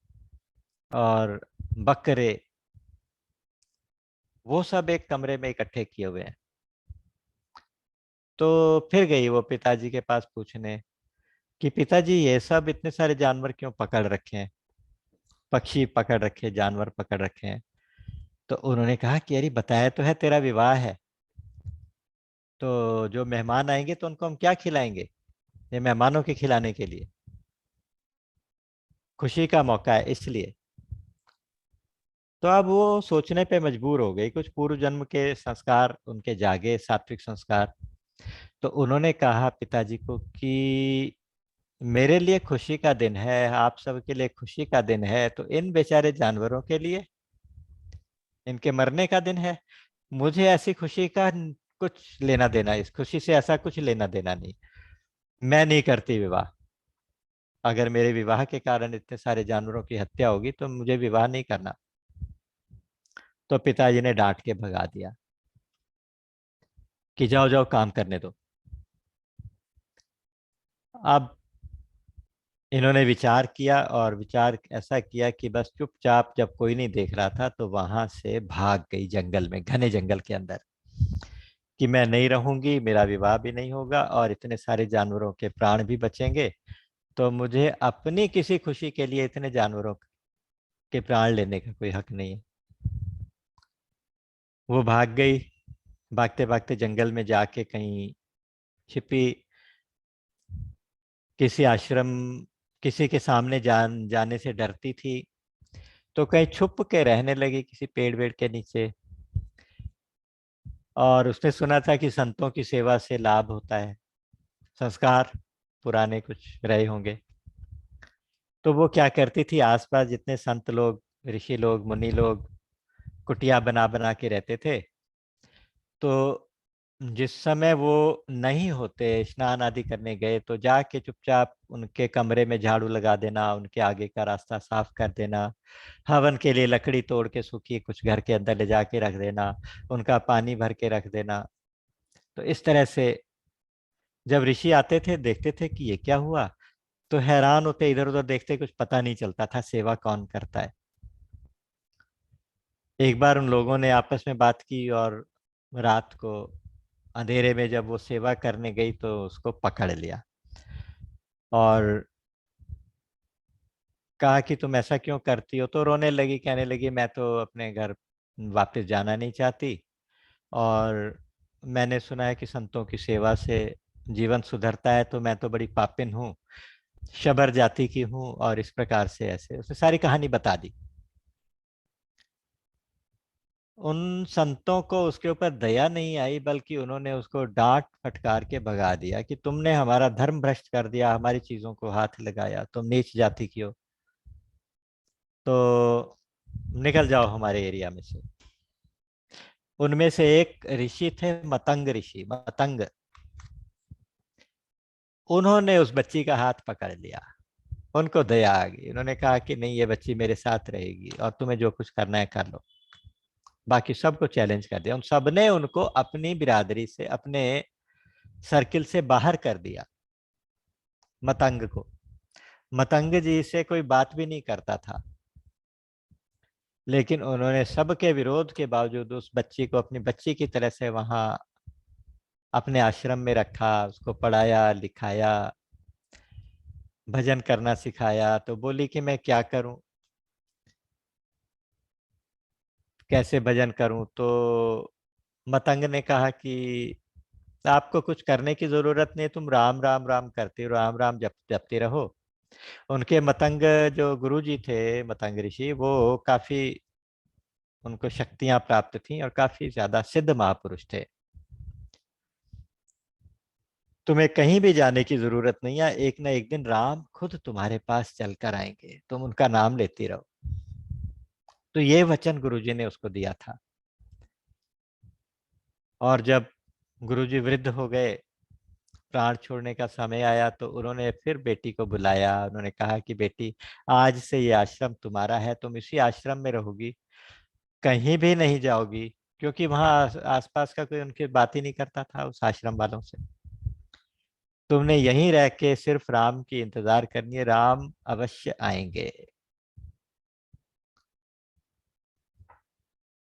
और बकरे, वो सब एक कमरे में इकट्ठे किए हुए हैं। तो फिर गई वो पिताजी के पास पूछने कि पिताजी ये सब इतने सारे जानवर क्यों पकड़ रखे हैं, पक्षी पकड़ रखे, जानवर पकड़ रखे हैं। तो उन्होंने कहा कि अरे बताया तो है तेरा विवाह है, तो जो मेहमान आएंगे तो उनको हम क्या खिलाएंगे, ये मेहमानों के खिलाने के लिए, खुशी का मौका है इसलिए। तो अब वो सोचने पे मजबूर हो गई, कुछ पूर्व जन्म के संस्कार उनके जागे, सात्विक संस्कार। तो उन्होंने कहा पिताजी को कि मेरे लिए खुशी का दिन है, आप सबके लिए खुशी का दिन है, तो इन बेचारे जानवरों के लिए इनके मरने का दिन है। मुझे ऐसी खुशी का कुछ लेना देना, इस खुशी से ऐसा कुछ लेना देना नहीं। मैं नहीं करती विवाह। अगर मेरे विवाह के कारण इतने सारे जानवरों की हत्या होगी तो मुझे विवाह नहीं करना। तो पिताजी ने डांट के भगा दिया कि जाओ जाओ काम करने दो। अब इन्होंने विचार किया और विचार ऐसा किया कि बस चुपचाप, जब कोई नहीं देख रहा था तो वहां से भाग गई जंगल में, घने जंगल के अंदर, कि मैं नहीं रहूंगी, मेरा विवाह भी नहीं होगा और इतने सारे जानवरों के प्राण भी बचेंगे, तो मुझे अपनी किसी खुशी के लिए इतने जानवरों के प्राण लेने का कोई हक नहीं है। वो भाग गई, भागते भागते जंगल में जाके कहीं छिपी, किसी आश्रम, किसी के सामने जाने से डरती थी, तो कहीं छुप के रहने लगी किसी पेड़ वेड़ के नीचे। और उसने सुना था कि संतों की सेवा से लाभ होता है, संस्कार पुराने कुछ रहे होंगे। तो वो क्या करती थी, आसपास जितने संत लोग, ऋषि लोग, मुनि लोग कुटिया बना बना के रहते थे, तो जिस समय वो नहीं होते, स्नान आदि करने गए, तो जाके चुपचाप उनके कमरे में झाड़ू लगा देना, उनके आगे का रास्ता साफ कर देना, हवन के लिए लकड़ी तोड़ के सूखी कुछ घर के अंदर ले जाके रख देना, उनका पानी भर के रख देना। तो इस तरह से जब ऋषि आते थे, देखते थे कि ये क्या हुआ, तो हैरान होते, इधर उधर देखते, कुछ पता नहीं चलता था सेवा कौन करता है। एक बार उन लोगों ने आपस में बात की और रात को अंधेरे में जब वो सेवा करने गई तो उसको पकड़ लिया और कहा कि तुम ऐसा क्यों करती हो। तो रोने लगी, कहने लगी मैं तो अपने घर वापस जाना नहीं चाहती, और मैंने सुना है कि संतों की सेवा से जीवन सुधरता है, तो मैं तो बड़ी पापिन हूँ, शबर जाति की हूँ, और इस प्रकार से ऐसे उसने सारी कहानी बता दी। उन संतों को उसके ऊपर दया नहीं आई, बल्कि उन्होंने उसको डांट फटकार के भगा दिया कि तुमने हमारा धर्म भ्रष्ट कर दिया, हमारी चीजों को हाथ लगाया, तुम नीच जाति की हो, तो निकल जाओ हमारे एरिया में से। उनमें से एक ऋषि थे, मतंग ऋषि, मतंग, उन्होंने उस बच्ची का हाथ पकड़ लिया। उनको दया आ गई, उन्होंने कहा कि नहीं, ये बच्ची मेरे साथ रहेगी और तुम्हें जो कुछ करना है कर लो। बाकी सबको चैलेंज कर दिया, उन सबने उनको अपनी बिरादरी से, अपने सर्किल से बाहर कर दिया। मतंग को, मतंग जी से कोई बात भी नहीं करता था, लेकिन उन्होंने सबके विरोध के बावजूद उस बच्ची को अपनी बच्ची की तरह से वहां अपने आश्रम में रखा, उसको पढ़ाया लिखाया, भजन करना सिखाया। तो बोली कि मैं क्या करूं, कैसे भजन करूं। तो मतंग ने कहा कि आपको कुछ करने की जरूरत नहीं, तुम राम राम राम करते रहो, राम राम जपते रहो। उनके मतंग जो गुरु जी थे, मतंग ऋषि, वो काफी, उनको शक्तियां प्राप्त थीं और काफी ज्यादा सिद्ध महापुरुष थे। तुम्हें कहीं भी जाने की जरूरत नहीं है, एक ना एक दिन राम खुद तुम्हारे पास चलकर आएंगे, तुम उनका नाम लेती रहो। तो ये वचन गुरुजी ने उसको दिया था। और जब गुरुजी वृद्ध हो गए, प्राण छोड़ने का समय आया, तो उन्होंने फिर बेटी को बुलाया। उन्होंने कहा कि बेटी, आज से ये आश्रम तुम्हारा है, तुम इसी आश्रम में रहोगी, कहीं भी नहीं जाओगी, क्योंकि वहां आसपास का कोई उनकी बात ही नहीं करता था उस आश्रम वालों से। तुमने यहीं रह के सिर्फ राम की इंतजार करनी है, राम अवश्य आएंगे।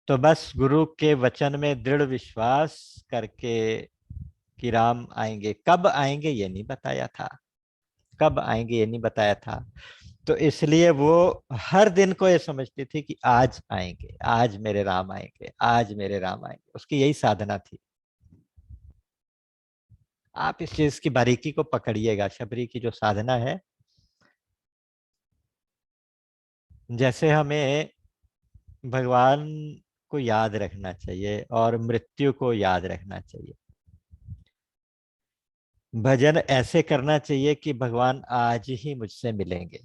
तो बस गुरु के वचन में दृढ़ विश्वास करके कि राम आएंगे, कब आएंगे ये नहीं बताया था, कब आएंगे ये नहीं बताया था, तो इसलिए वो हर दिन को ये समझती थी कि आज आएंगे, आज मेरे राम आएंगे, आज मेरे राम आएंगे। उसकी यही साधना थी। आप इस चीज की बारीकी को पकड़िएगा, शबरी की जो साधना है, जैसे हमें भगवान को याद रखना चाहिए और मृत्यु को याद रखना चाहिए। भजन ऐसे करना चाहिए कि भगवान आज ही मुझसे मिलेंगे,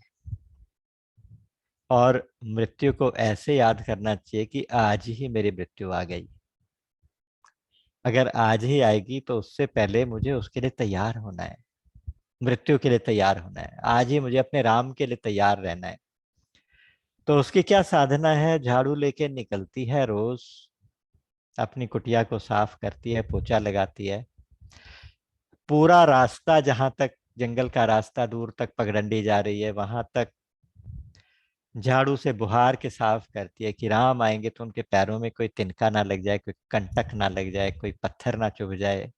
और मृत्यु को ऐसे याद करना चाहिए कि आज ही मेरी मृत्यु आ गई। अगर आज ही आएगी तो उससे पहले मुझे उसके लिए तैयार होना है, मृत्यु के लिए तैयार होना है, आज ही मुझे अपने राम के लिए तैयार रहना है। तो उसकी क्या साधना है, झाड़ू लेके निकलती है रोज, अपनी कुटिया को साफ करती है, पोछा लगाती है, पूरा रास्ता जहां तक जंगल का रास्ता दूर तक पगडंडी जा रही है वहां तक झाड़ू से बुहार के साफ करती है कि राम आएंगे तो उनके पैरों में कोई तिनका ना लग जाए, कोई कंटक ना लग जाए, कोई पत्थर ना चुभ जाए।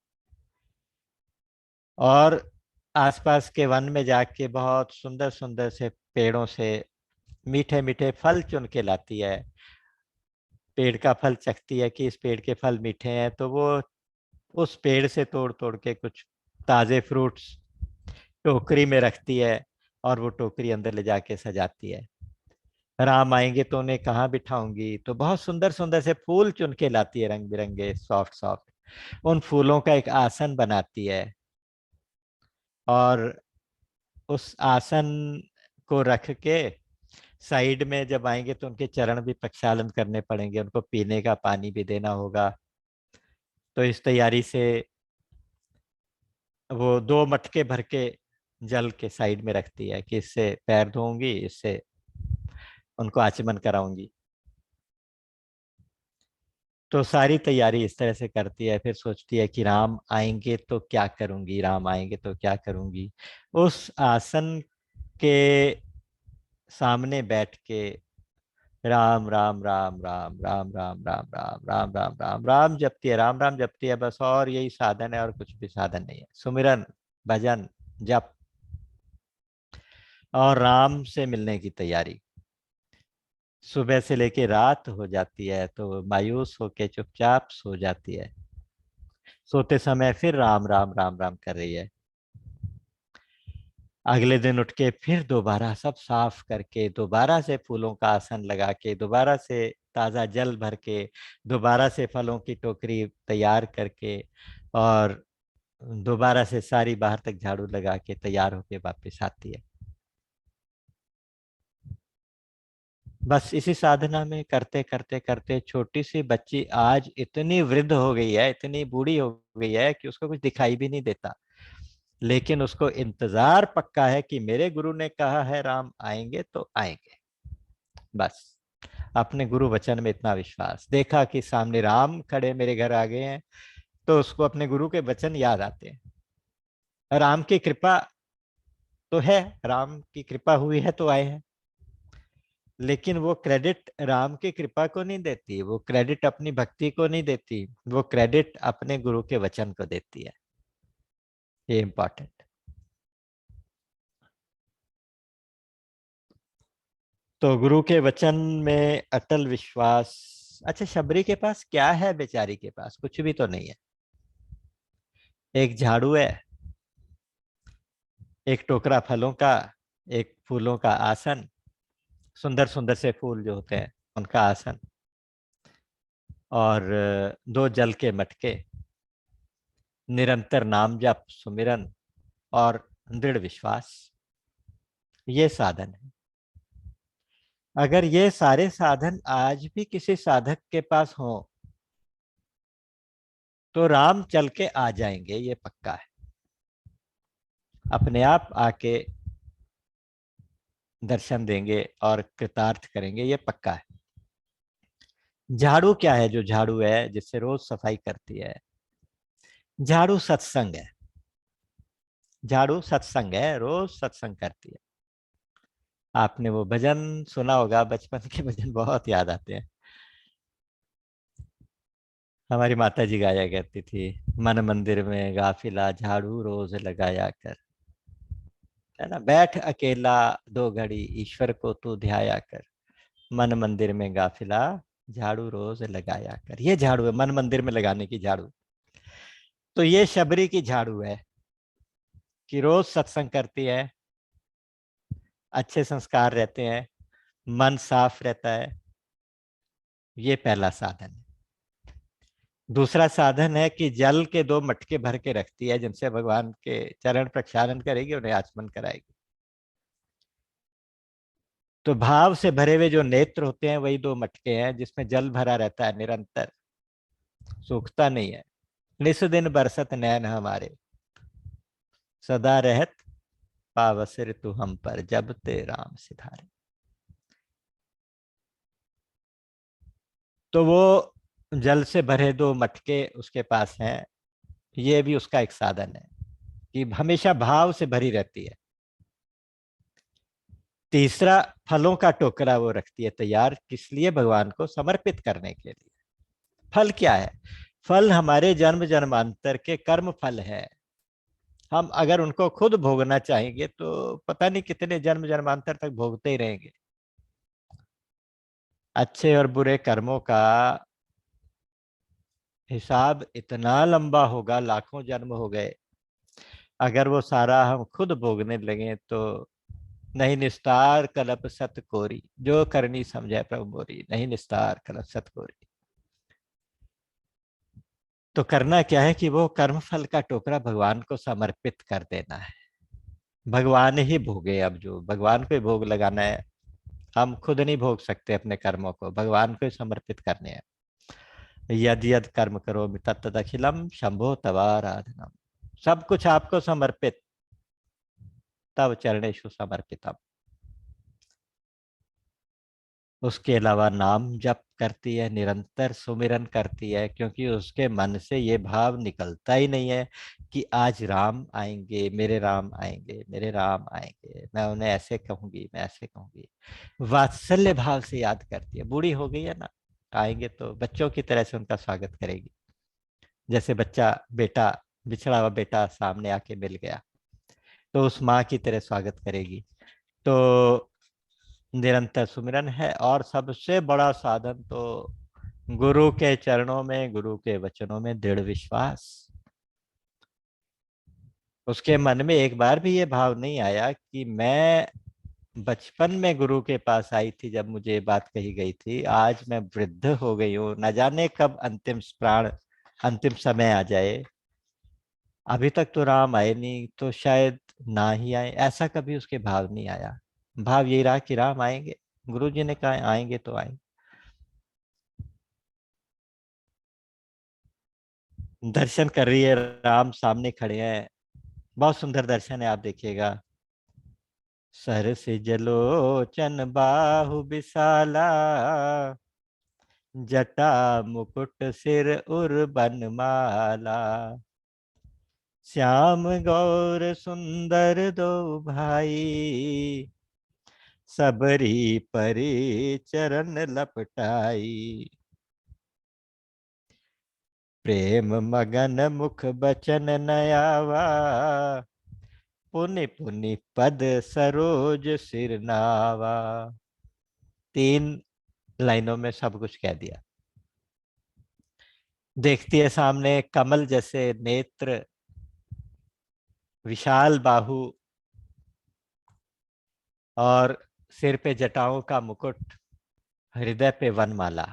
और आसपास के वन में जाके बहुत सुंदर सुंदर से पेड़ों से मीठे मीठे फल चुन के लाती है। पेड़ का फल चखती है कि इस पेड़ के फल मीठे हैं, तो वो उस पेड़ से तोड़ तोड़ के कुछ ताजे फ्रूट्स टोकरी में रखती है, और वो टोकरी अंदर ले जाके सजाती है। राम आएंगे तो उन्हें कहाँ बिठाऊंगी, तो बहुत सुंदर सुंदर से फूल चुन के लाती है, रंग बिरंगे सॉफ्ट सॉफ्ट। उन फूलों का एक आसन बनाती है, और उस आसन को रख के साइड में जब आएंगे तो उनके चरण भी प्रक्षालन करने पड़ेंगे, उनको पीने का पानी भी देना होगा। तो इस तैयारी से वो 2 मटके भर के जल के साइड में रखती है कि इससे पैर धोऊंगी, इससे उनको आचमन कराऊंगी। तो सारी तैयारी इस तरह से करती है, फिर सोचती है कि राम आएंगे तो क्या करूंगी, राम आएंगे तो क्या करूंगी। उस आसन के सामने बैठ के राम राम राम राम राम राम राम राम राम राम राम राम जपती है, राम राम जपती है बस। और यही साधन है, और कुछ भी साधन नहीं है। सुमिरन, भजन, जप, और राम से मिलने की तैयारी। सुबह से लेके रात हो जाती है तो मायूस होके चुपचाप सो जाती है। सोते समय फिर राम राम राम राम कर रही है। अगले दिन उठ के फिर दोबारा सब साफ करके, दोबारा से फूलों का आसन लगा के, दोबारा से ताजा जल भर के, दोबारा से फलों की टोकरी तैयार करके, और दोबारा से सारी बाहर तक झाड़ू लगा के तैयार होके वापस आती है। बस इसी साधना में करते करते करते छोटी सी बच्ची आज इतनी वृद्ध हो गई है, इतनी बूढ़ी हो गई है कि उसको कुछ दिखाई भी नहीं देता, लेकिन उसको इंतजार पक्का है कि मेरे गुरु ने कहा है राम आएंगे तो आएंगे। बस अपने गुरु वचन में इतना विश्वास, देखा कि सामने राम खड़े मेरे घर आ गए हैं, तो उसको अपने गुरु के वचन याद आते हैं। राम की कृपा तो है, राम की कृपा हुई है तो आए हैं, लेकिन वो क्रेडिट राम की कृपा को नहीं देती, वो क्रेडिट अपनी भक्ति को नहीं देती, वो क्रेडिट अपने गुरु के वचन को देती है। ये इंपॉर्टेंट। तो गुरु के वचन में अटल विश्वास। अच्छा, शबरी के पास क्या है, बेचारी के पास कुछ भी तो नहीं है। एक झाड़ू है, एक टोकरा फलों का, एक फूलों का आसन, सुंदर सुंदर से फूल जो होते हैं उनका आसन, और 2 जल के मटके, निरंतर नाम जप सुमिरन, और दृढ़ विश्वास। ये साधन है। अगर ये सारे साधन आज भी किसी साधक के पास हो, तो राम चल के आ जाएंगे, ये पक्का है। अपने आप आके दर्शन देंगे और कृतार्थ करेंगे, ये पक्का है। झाड़ू क्या है जो झाड़ू है जिससे रोज सफाई करती है? झाड़ू सत्संग है। झाड़ू सत्संग है, रोज सत्संग करती है। आपने वो भजन सुना होगा, बचपन के भजन बहुत याद आते हैं। हमारी माता जी गाया करती थी, मन मंदिर में गाफिला झाड़ू रोज लगाया कर, है ना। बैठ अकेला दो घड़ी ईश्वर को तू ध्याया कर, मन मंदिर में गाफिला झाड़ू रोज लगाया कर। ये झाड़ू है, मन मंदिर में लगाने की झाड़ू। तो ये शबरी की झाड़ू है कि रोज सत्संग करती है, अच्छे संस्कार रहते हैं, मन साफ रहता है। ये पहला साधन है। दूसरा साधन है कि जल के 2 मटके भर के रखती है, जिनसे भगवान के चरण प्रक्षालन करेगी, उन्हें आचमन कराएगी। तो भाव से भरे हुए जो नेत्र होते हैं वही 2 मटके हैं, जिसमें जल भरा रहता है निरंतर, सूखता नहीं है। निस दिन बरसत नैन हमारे, सदा रहत पावसर तू हम पर, जब ते राम सिधारे। तो वो जल से भरे 2 मटके उसके पास हैं। ये भी उसका एक साधन है कि हमेशा भाव से भरी रहती है। तीसरा, फलों का टोकरा वो रखती है तैयार, किस लिए? भगवान को समर्पित करने के लिए। फल क्या है? फल हमारे जन्म जन्मांतर के कर्म फल है। हम अगर उनको खुद भोगना चाहेंगे तो पता नहीं कितने जन्म जन्मांतर तक भोगते ही रहेंगे। अच्छे और बुरे कर्मों का हिसाब इतना लंबा होगा, लाखों जन्म हो गए। अगर वो सारा हम खुद भोगने लगे तो नहीं निस्तार कलप सत कोरी, जो करनी समझे प्रभु मोरी, नहीं निस्तार कलप सत कोरी। तो करना क्या है कि वो कर्म फल का टोकरा भगवान को समर्पित कर देना है। भगवान ही भोगे, अब जो भगवान को ही भोग लगाना है। हम खुद नहीं भोग सकते अपने कर्मों को, भगवान को ही समर्पित करने हैं। यद यद कर्म करो तत्त अखिलम शंभो तवाराधनम। सब कुछ आपको समर्पित, तब चरणेशु समर्पितम। उसके अलावा नाम जप करती है, निरंतर सुमिरन करती है, क्योंकि उसके मन से ये भाव निकलता ही नहीं है कि आज राम आएंगे, मेरे राम आएंगे, मेरे राम आएंगे, मैं उन्हें ऐसे कहूंगी, मैं ऐसे कहूंगी। वात्सल्य भाव से याद करती है। बूढ़ी हो गई है ना, आएंगे तो बच्चों की तरह से उनका स्वागत करेगी। जैसे बच्चा, बेटा, बिछड़ा हुआ बेटा सामने आके मिल गया तो उस माँ की तरह स्वागत करेगी। तो निरंतर सुमिरन है, और सबसे बड़ा साधन तो गुरु के चरणों में, गुरु के वचनों में दृढ़ विश्वास। उसके मन में एक बार भी ये भाव नहीं आया कि मैं बचपन में गुरु के पास आई थी जब मुझे ये बात कही गई थी, आज मैं वृद्ध हो गई हूँ, न जाने कब अंतिम प्राण, अंतिम समय आ जाए, अभी तक तो राम आए नहीं तो शायद ना ही आए, ऐसा कभी उसके भाव नहीं आया। भाव यही रहा कि राम आएंगे, गुरु जी ने कहा आएंगे तो आएंगे। दर्शन कर रही है, राम सामने खड़े हैं, बहुत सुंदर दर्शन है, आप देखिएगा। सर से जलोचन बाहु विशाला, जटा मुकुट सिर उर बनमाला, श्याम गौर सुंदर दो भाई, सबरी परी चरण लपटाई, प्रेम मगन मुख बचन नयावा, पुनि पुनि पद सरोज सिर नावा। 3 लाइनों में सब कुछ कह दिया। देखती है सामने कमल जैसे नेत्र, विशाल बाहु, और सिर पे जटाओं का मुकुट, हृदय पे वनमाला।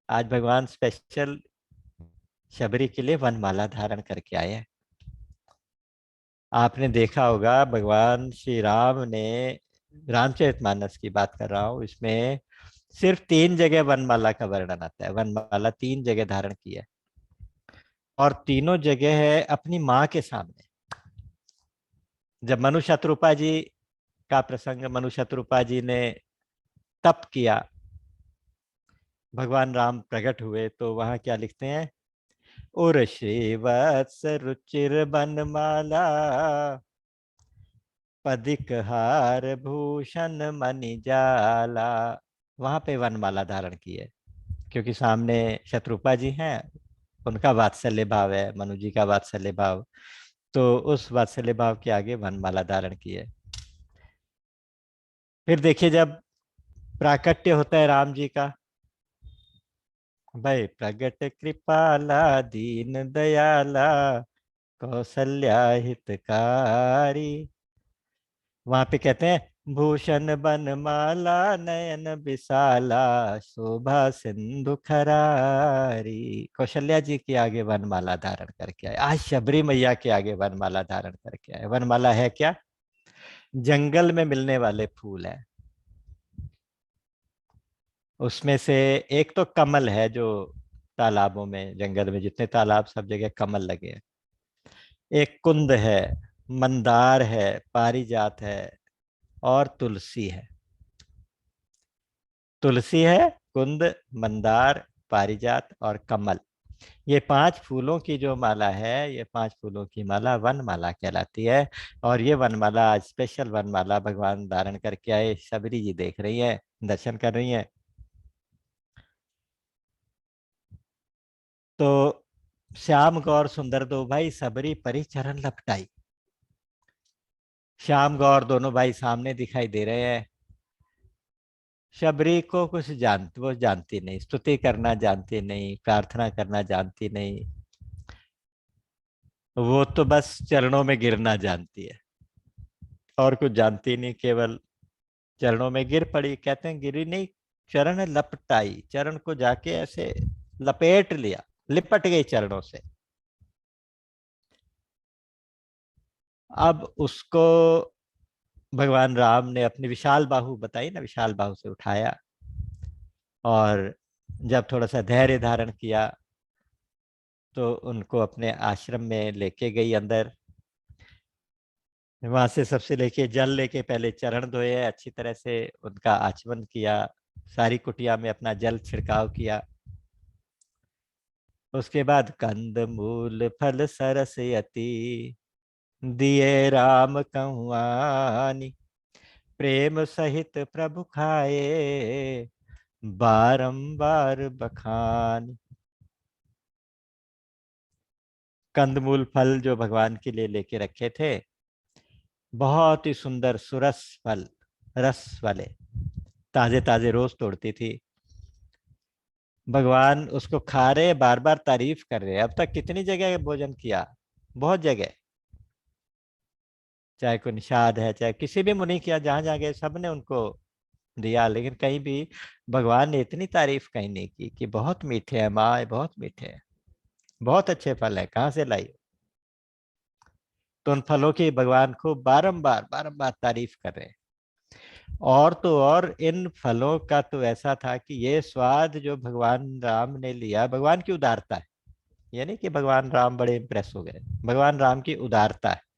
आज भगवान स्पेशल शबरी के लिए वनमाला धारण करके आए हैं। आपने देखा होगा भगवान श्री राम ने, रामचरितमानस की बात कर रहा हूं, इसमें सिर्फ 3 जगह वनमाला का वर्णन आता है। वनमाला 3 जगह धारण की है। और तीनों जगह है अपनी माँ के सामने। जब मनु शत्रुपा जी का प्रसंग, मनु शत्रुपा जी ने तप किया, भगवान राम प्रकट हुए, तो वहां क्या लिखते हैं, उर श्रीवत्स रुचिर बनमाला, पदिक हार भूषण मणि जाला। वहां पे वनमाला धारण की है, क्योंकि सामने शत्रुपा जी हैं, उनका वात्सल्य भाव है, मनु जी का वात्सल्य भाव, तो उस वात्सल्य भाव के आगे वनमाला धारण की है। फिर देखिए, जब प्राकट्य होता है राम जी का, भाई प्रगट कृपाला दीन दयाला कौशल्या हितकारी, वहां पे कहते हैं भूषण बनमाला नयन विशाला शोभा सिंधु खरारी। कौशल्या जी के आगे वनमाला धारण करके आए, आज शबरी मैया के आगे वनमाला धारण करके आए। वनमाला है क्या, जंगल में मिलने वाले फूल है। उसमें से एक तो कमल है, जो तालाबों में, जंगल में जितने तालाब सब जगह कमल लगे हैं। एक कुंद है, मंदार है, पारिजात है, और तुलसी है। तुलसी है, कुंद, मंदार, पारिजात और कमल। ये 5 फूलों की जो माला है, ये 5 फूलों की माला वनमाला कहलाती है। और ये वनमाला आज स्पेशल वनमाला भगवान धारण करके आए, शबरी जी देख रही हैं, दर्शन कर रही हैं। तो श्याम गौर सुंदर दो भाई, सबरी परी चरण लपटाई। श्याम गौर दोनों भाई सामने दिखाई दे रहे हैं। शबरी को कुछ वो जानती नहीं, स्तुति करना जानती नहीं, प्रार्थना करना जानती नहीं, वो तो बस चरणों में गिरना जानती है, और कुछ जानती नहीं, केवल चरणों में गिर पड़ी। कहते हैं गिरी नहीं, चरण लपटाई, चरण को जाके ऐसे लपेट लिया, लिपट गई चरणों से। अब उसको भगवान राम ने अपनी विशाल बाहु बताई ना, विशाल बाहु से उठाया, और जब थोड़ा सा धैर्य धारण किया, तो उनको अपने आश्रम में लेके गई अंदर। वहां से सबसे लेके जल लेके पहले चरण धोए, अच्छी तरह से उनका आचमन किया, सारी कुटिया में अपना जल छिड़काव किया। उसके बाद कंद मूल फल सरस यति, दिए राम कंवानी, प्रेम सहित प्रभु खाए, बारंबार बखान। कंदमूल फल जो भगवान के लिए लेके रखे थे, बहुत ही सुंदर सुरस फल, रस वाले, ताजे ताजे रोज तोड़ती थी। भगवान उसको खा रहे, बार बार तारीफ कर रहे। अब तक कितनी जगह भोजन किया, बहुत जगह, चाहे कोई निषाद है, चाहे किसी भी मुनि किया, जहां जहां गए सबने उनको दिया, लेकिन कहीं भी भगवान ने इतनी तारीफ कहीं नहीं की कि बहुत मीठे हैं माँ, ये बहुत मीठे हैं, बहुत अच्छे फल है, कहाँ से लाई। तो उन फलों की भगवान को बारंबार बारंबार तारीफ कर रहे हैं। और तो और इन फलों का तो ऐसा था कि ये स्वाद जो भगवान राम ने लिया, भगवान की उदारता है, यानी कि भगवान राम बड़े इंप्रेस हो गए, भगवान राम की उदारता है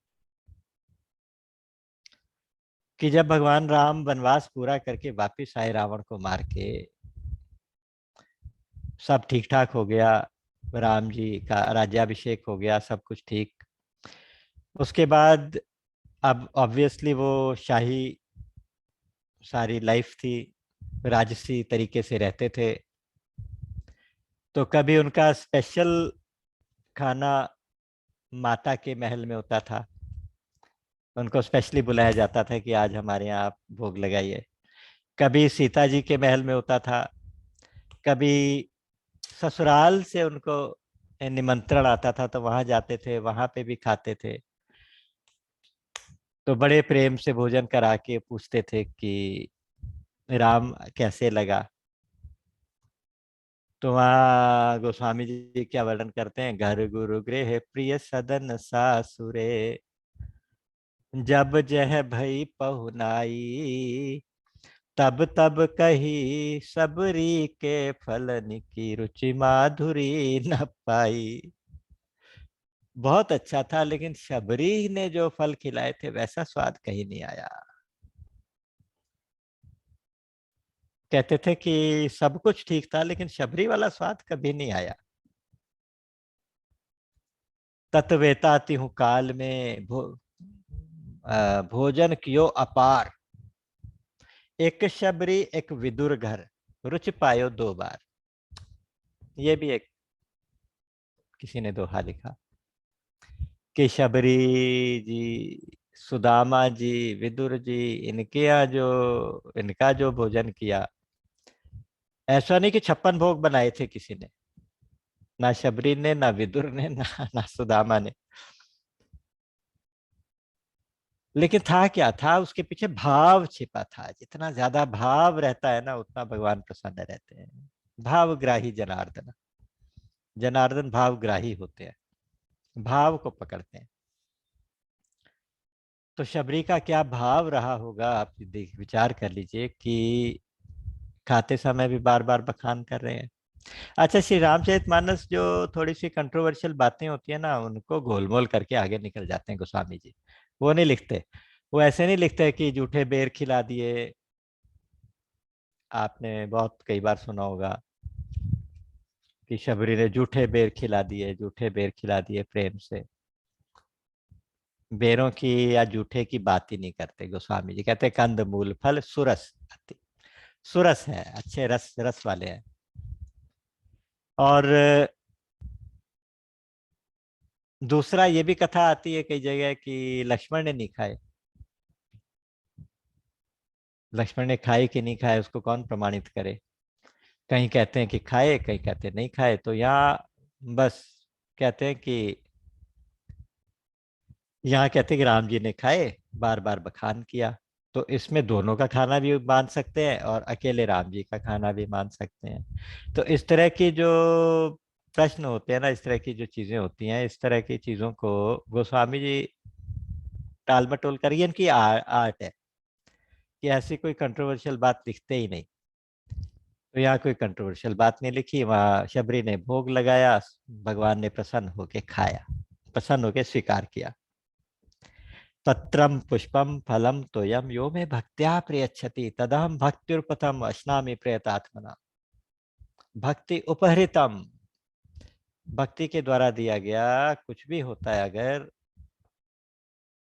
कि जब भगवान राम वनवास पूरा करके वापिस आए, रावण को मार के, सब ठीक ठाक हो गया, राम जी का राज्याभिषेक हो गया, सब कुछ ठीक। उसके बाद अब ऑब्वियसली वो शाही सारी लाइफ थी, राजसी तरीके से रहते थे। तो कभी उनका स्पेशल खाना माता के महल में होता था, उनको स्पेशली बुलाया जाता था कि आज हमारे यहाँ आप भोग लगाइए। कभी सीता जी के महल में होता था, कभी ससुराल से उनको निमंत्रण आता था, तो वहां जाते थे, वहां पे भी खाते थे। तो बड़े प्रेम से भोजन करा के पूछते थे कि राम कैसे लगा। तो वहाँ गोस्वामी जी क्या वर्णन करते हैं, घर गुरु गृह प्रिय सदन सासुरे, जब जह भई पहुनाई, तब तब कही सबरी के फलन की रुचि माधुरी न पाई। बहुत अच्छा था, लेकिन शबरी ने जो फल खिलाए थे वैसा स्वाद कहीं नहीं आया। कहते थे कि सब कुछ ठीक था, लेकिन शबरी वाला स्वाद कभी नहीं आया। तत्वेताति हूँ काल में भोजन कियो अपार, एक शबरी एक विदुर घर, रुचि पायो दो बार। ये भी एक किसी ने दोहा लिखा कि शबरी जी, सुदामा जी, विदुर जी, इनके यहाँ जो इनका जो भोजन किया, ऐसा नहीं कि 56 भोग बनाए थे किसी ने, ना शबरी ने, ना विदुर ने, ना सुदामा ने। लेकिन था क्या, था उसके पीछे भाव छिपा था। जितना ज्यादा भाव रहता है ना, उतना भगवान प्रसन्न रहते हैं। भावग्राही जनार्दन, जनार्दन भावग्राही होते हैं, भाव को पकड़ते हैं। तो शबरी का क्या भाव रहा होगा, आप देख विचार कर लीजिए कि खाते समय भी बार बार बखान कर रहे हैं। अच्छा, श्री रामचरितमानस जो थोड़ी सी कंट्रोवर्शियल बातें होती है ना, उनको गोलमोल करके आगे निकल जाते हैं गोस्वामी जी। वो नहीं लिखते। वो ऐसे नहीं लिखते कि जूठे बेर खिला दिए। आपने बहुत कई बार सुना होगा कि शबरी ने जूठे बेर खिला दिए, जूठे बेर खिला दिए प्रेम से। बेरों की या जूठे की बात ही नहीं करते गोस्वामी जी। कहते कंद मूल फल सुरस अति, सुरस है, अच्छे रस रस वाले हैं। और दूसरा ये भी कथा आती है कई जगह कि लक्ष्मण ने नहीं खाए। लक्ष्मण ने खाए कि नहीं खाए, उसको कौन प्रमाणित करे। कहीं कहते हैं कि खाए, कहीं कहते हैं नहीं खाए। तो यहाँ बस कहते हैं कि, यहाँ कहते हैं कि राम जी ने खाए, बार बार बखान किया। तो इसमें दोनों का खाना भी मान सकते हैं और अकेले राम जी का खाना भी मान सकते हैं। तो इस तरह की जो प्रश्न होते हैं ना, इस तरह की जो चीजें होती हैं, इस तरह की चीजों को गोस्वामी जी टाल मटोल कर, ये इनकी आर्ट है कि ऐसी कोई कंट्रोवर्शियल बात लिखते ही नहीं। तो यहाँ कोई कंट्रोवर्शियल बात नहीं लिखी, वहाँ शबरी ने भोग लगाया, भगवान ने प्रसन्न होके खाया, प्रसन्न होके स्वीकार किया। पत्रम पुष्पम फलम तोयम यो में भक्त्या प्रयच्छति तदहम भक्त्युपथम अश्नामि प्रयतात्मना। भक्ति उपहृतम, भक्ति के द्वारा दिया गया कुछ भी होता है, अगर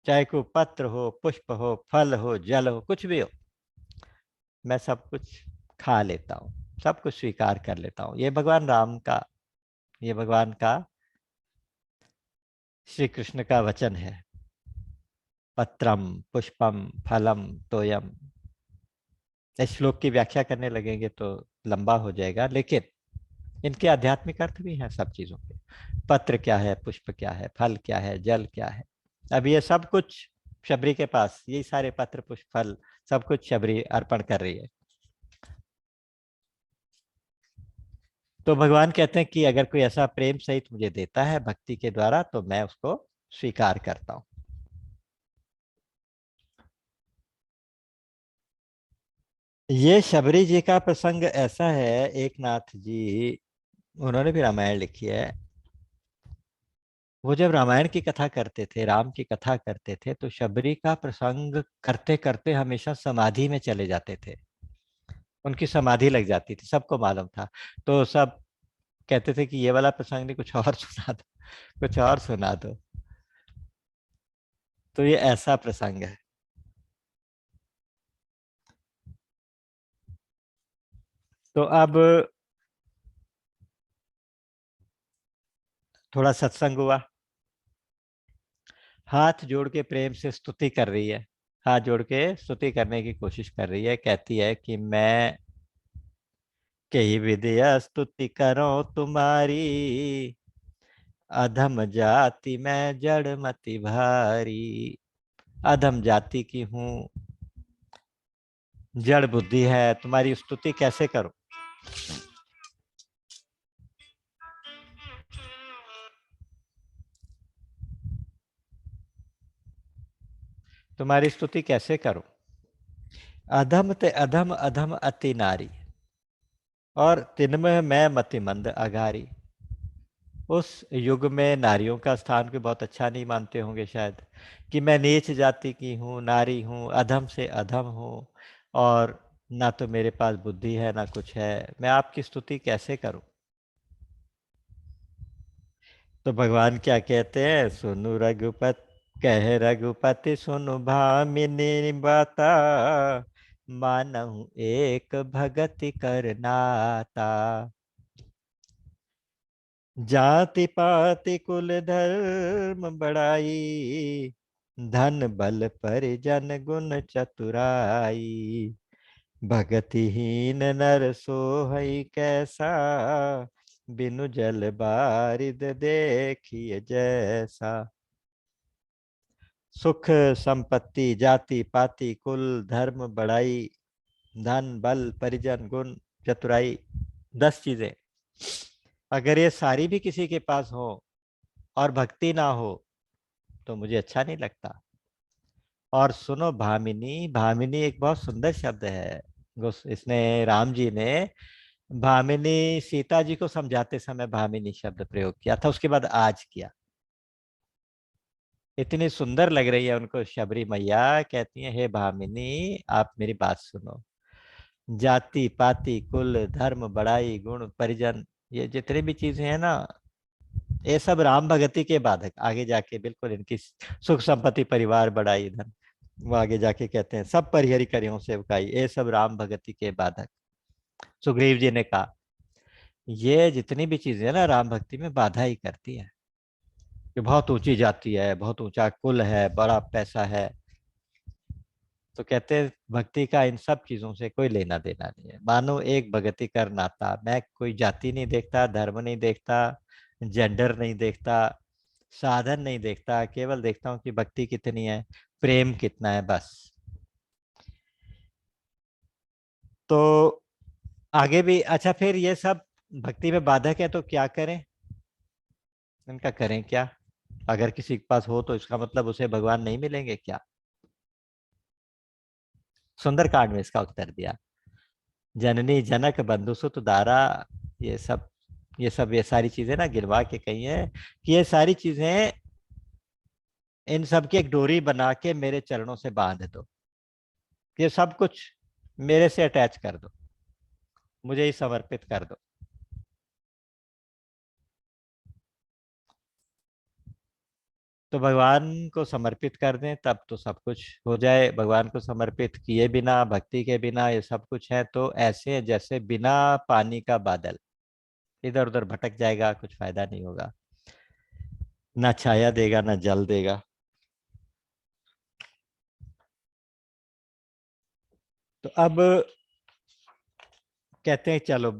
चाहे को पत्र हो, पुष्प हो, फल हो, जल हो, कुछ भी हो, मैं सब कुछ खा लेता हूँ, सब कुछ स्वीकार कर लेता हूँ। ये भगवान राम का, ये भगवान का, श्री कृष्ण का वचन है। पत्रम पुष्पम फलम तोयम। इस श्लोक की व्याख्या करने लगेंगे तो लंबा हो जाएगा, लेकिन इनके आध्यात्मिक अर्थ भी हैं सब चीजों के। पत्र क्या है, पुष्प क्या है, फल क्या है, जल क्या है। अब ये सब कुछ शबरी के पास, यही सारे पत्र पुष्प फल सब कुछ शबरी अर्पण कर रही है। तो भगवान कहते हैं कि अगर कोई ऐसा प्रेम सहित मुझे देता है भक्ति के द्वारा, तो मैं उसको स्वीकार करता हूं। ये शबरी जी का प्रसंग ऐसा है, एक नाथ जी, उन्होंने भी रामायण लिखी है। वो जब रामायण की कथा करते थे, राम की कथा करते थे, तो शबरी का प्रसंग करते करते हमेशा समाधि में चले जाते थे। उनकी समाधि लग जाती थी, सबको मालूम था। तो सब कहते थे कि ये वाला प्रसंग नहीं, कुछ और सुना दो, कुछ और सुना दो। तो ये ऐसा प्रसंग है। तो अब थोड़ा सत्संग हुआ। हाथ जोड़ के प्रेम से स्तुति कर रही है, हाथ जोड़ के स्तुति करने की कोशिश कर रही है। कहती है कि मैं कई विधिया स्तुति करो तुम्हारी, अधम जाति मैं जड़ मति भारी। अधम जाति की हूँ, जड़ बुद्धि है, तुम्हारी स्तुति कैसे करूं। तुम्हारी स्तुति कैसे करूं। अधम ते अधम अधम अति नारी, और तिनमें मैं मति मंद अघारी। उस युग में नारियों का स्थान भी बहुत अच्छा नहीं मानते होंगे शायद, कि मैं नीच जाति की हूँ, नारी हूँ, अधम से अधम हूँ, और ना तो मेरे पास बुद्धि है ना कुछ है, मैं आपकी स्तुति कैसे करूं। तो भगवान क्या कहते हैं, सुनु रघुपत, कह रघुपति सुनु भामिनी बाता, मानहु एक भगति कर नाता, जाति पाति कुल धर्म बड़ाई, धन बल परिजन गुण चतुराई, भगतिहीन नर सोहई कैसा, बिनु जल बारिद देखिए जैसा। सुख संपत्ति जाति पाति कुल धर्म बड़ाई, धन बल परिजन गुण चतुराई, 10 चीजें अगर ये सारी भी किसी के पास हो और भक्ति ना हो तो मुझे अच्छा नहीं लगता। और सुनो भामिनी, भामिनी एक बहुत सुंदर शब्द है। इसने राम जी ने भामिनी सीता जी को समझाते समय भामिनी शब्द प्रयोग किया था, उसके बाद आज किया। इतनी सुंदर लग रही है उनको शबरी मैया, कहती हैं हे भामिनी आप मेरी बात सुनो। जाति पाति कुल धर्म बड़ाई गुण परिजन, ये जितनी भी चीजें हैं ना, ये सब राम भगति के बाधक आगे जाके, बिल्कुल इनकी सुख संपत्ति परिवार बड़ाई धन, वो आगे जाके कहते हैं सब परिहरि करियो सेवकाई, ये सब राम भगति के बाधक। सुग्रीव जी ने कहा ये जितनी भी चीजें है ना राम भक्ति में बाधा ही करती है, कि बहुत ऊंची जाति है, बहुत ऊंचा कुल है, बड़ा पैसा है। तो कहते हैं भक्ति का इन सब चीजों से कोई लेना देना नहीं है, मानो एक भगति कर नाता। मैं कोई जाति नहीं देखता, धर्म नहीं देखता, जेंडर नहीं देखता, साधन नहीं देखता, केवल देखता हूं कि भक्ति कितनी है, प्रेम कितना है, बस। तो आगे भी अच्छा, फिर ये सब भक्ति में बाधक है तो क्या करें, इनका करें क्या। अगर किसी के पास हो तो इसका मतलब उसे भगवान नहीं मिलेंगे क्या। सुंदरकांड में इसका उत्तर दिया, जननी जनक बंधु सुत दारा, ये सब ये सारी चीजें ना गिनवा के कही है कि ये सारी चीजें इन सब की एक डोरी बना के मेरे चरणों से बांध दो, ये सब कुछ मेरे से अटैच कर दो, मुझे ही समर्पित कर दो। तो भगवान को समर्पित कर दें तब तो सब कुछ हो जाए। भगवान को समर्पित किए बिना, भक्ति के बिना ये सब कुछ है तो ऐसे हैं जैसे बिना पानी का बादल, इधर उधर भटक जाएगा, कुछ फायदा नहीं होगा, ना छाया देगा ना जल देगा। तो अब कहते हैं चलो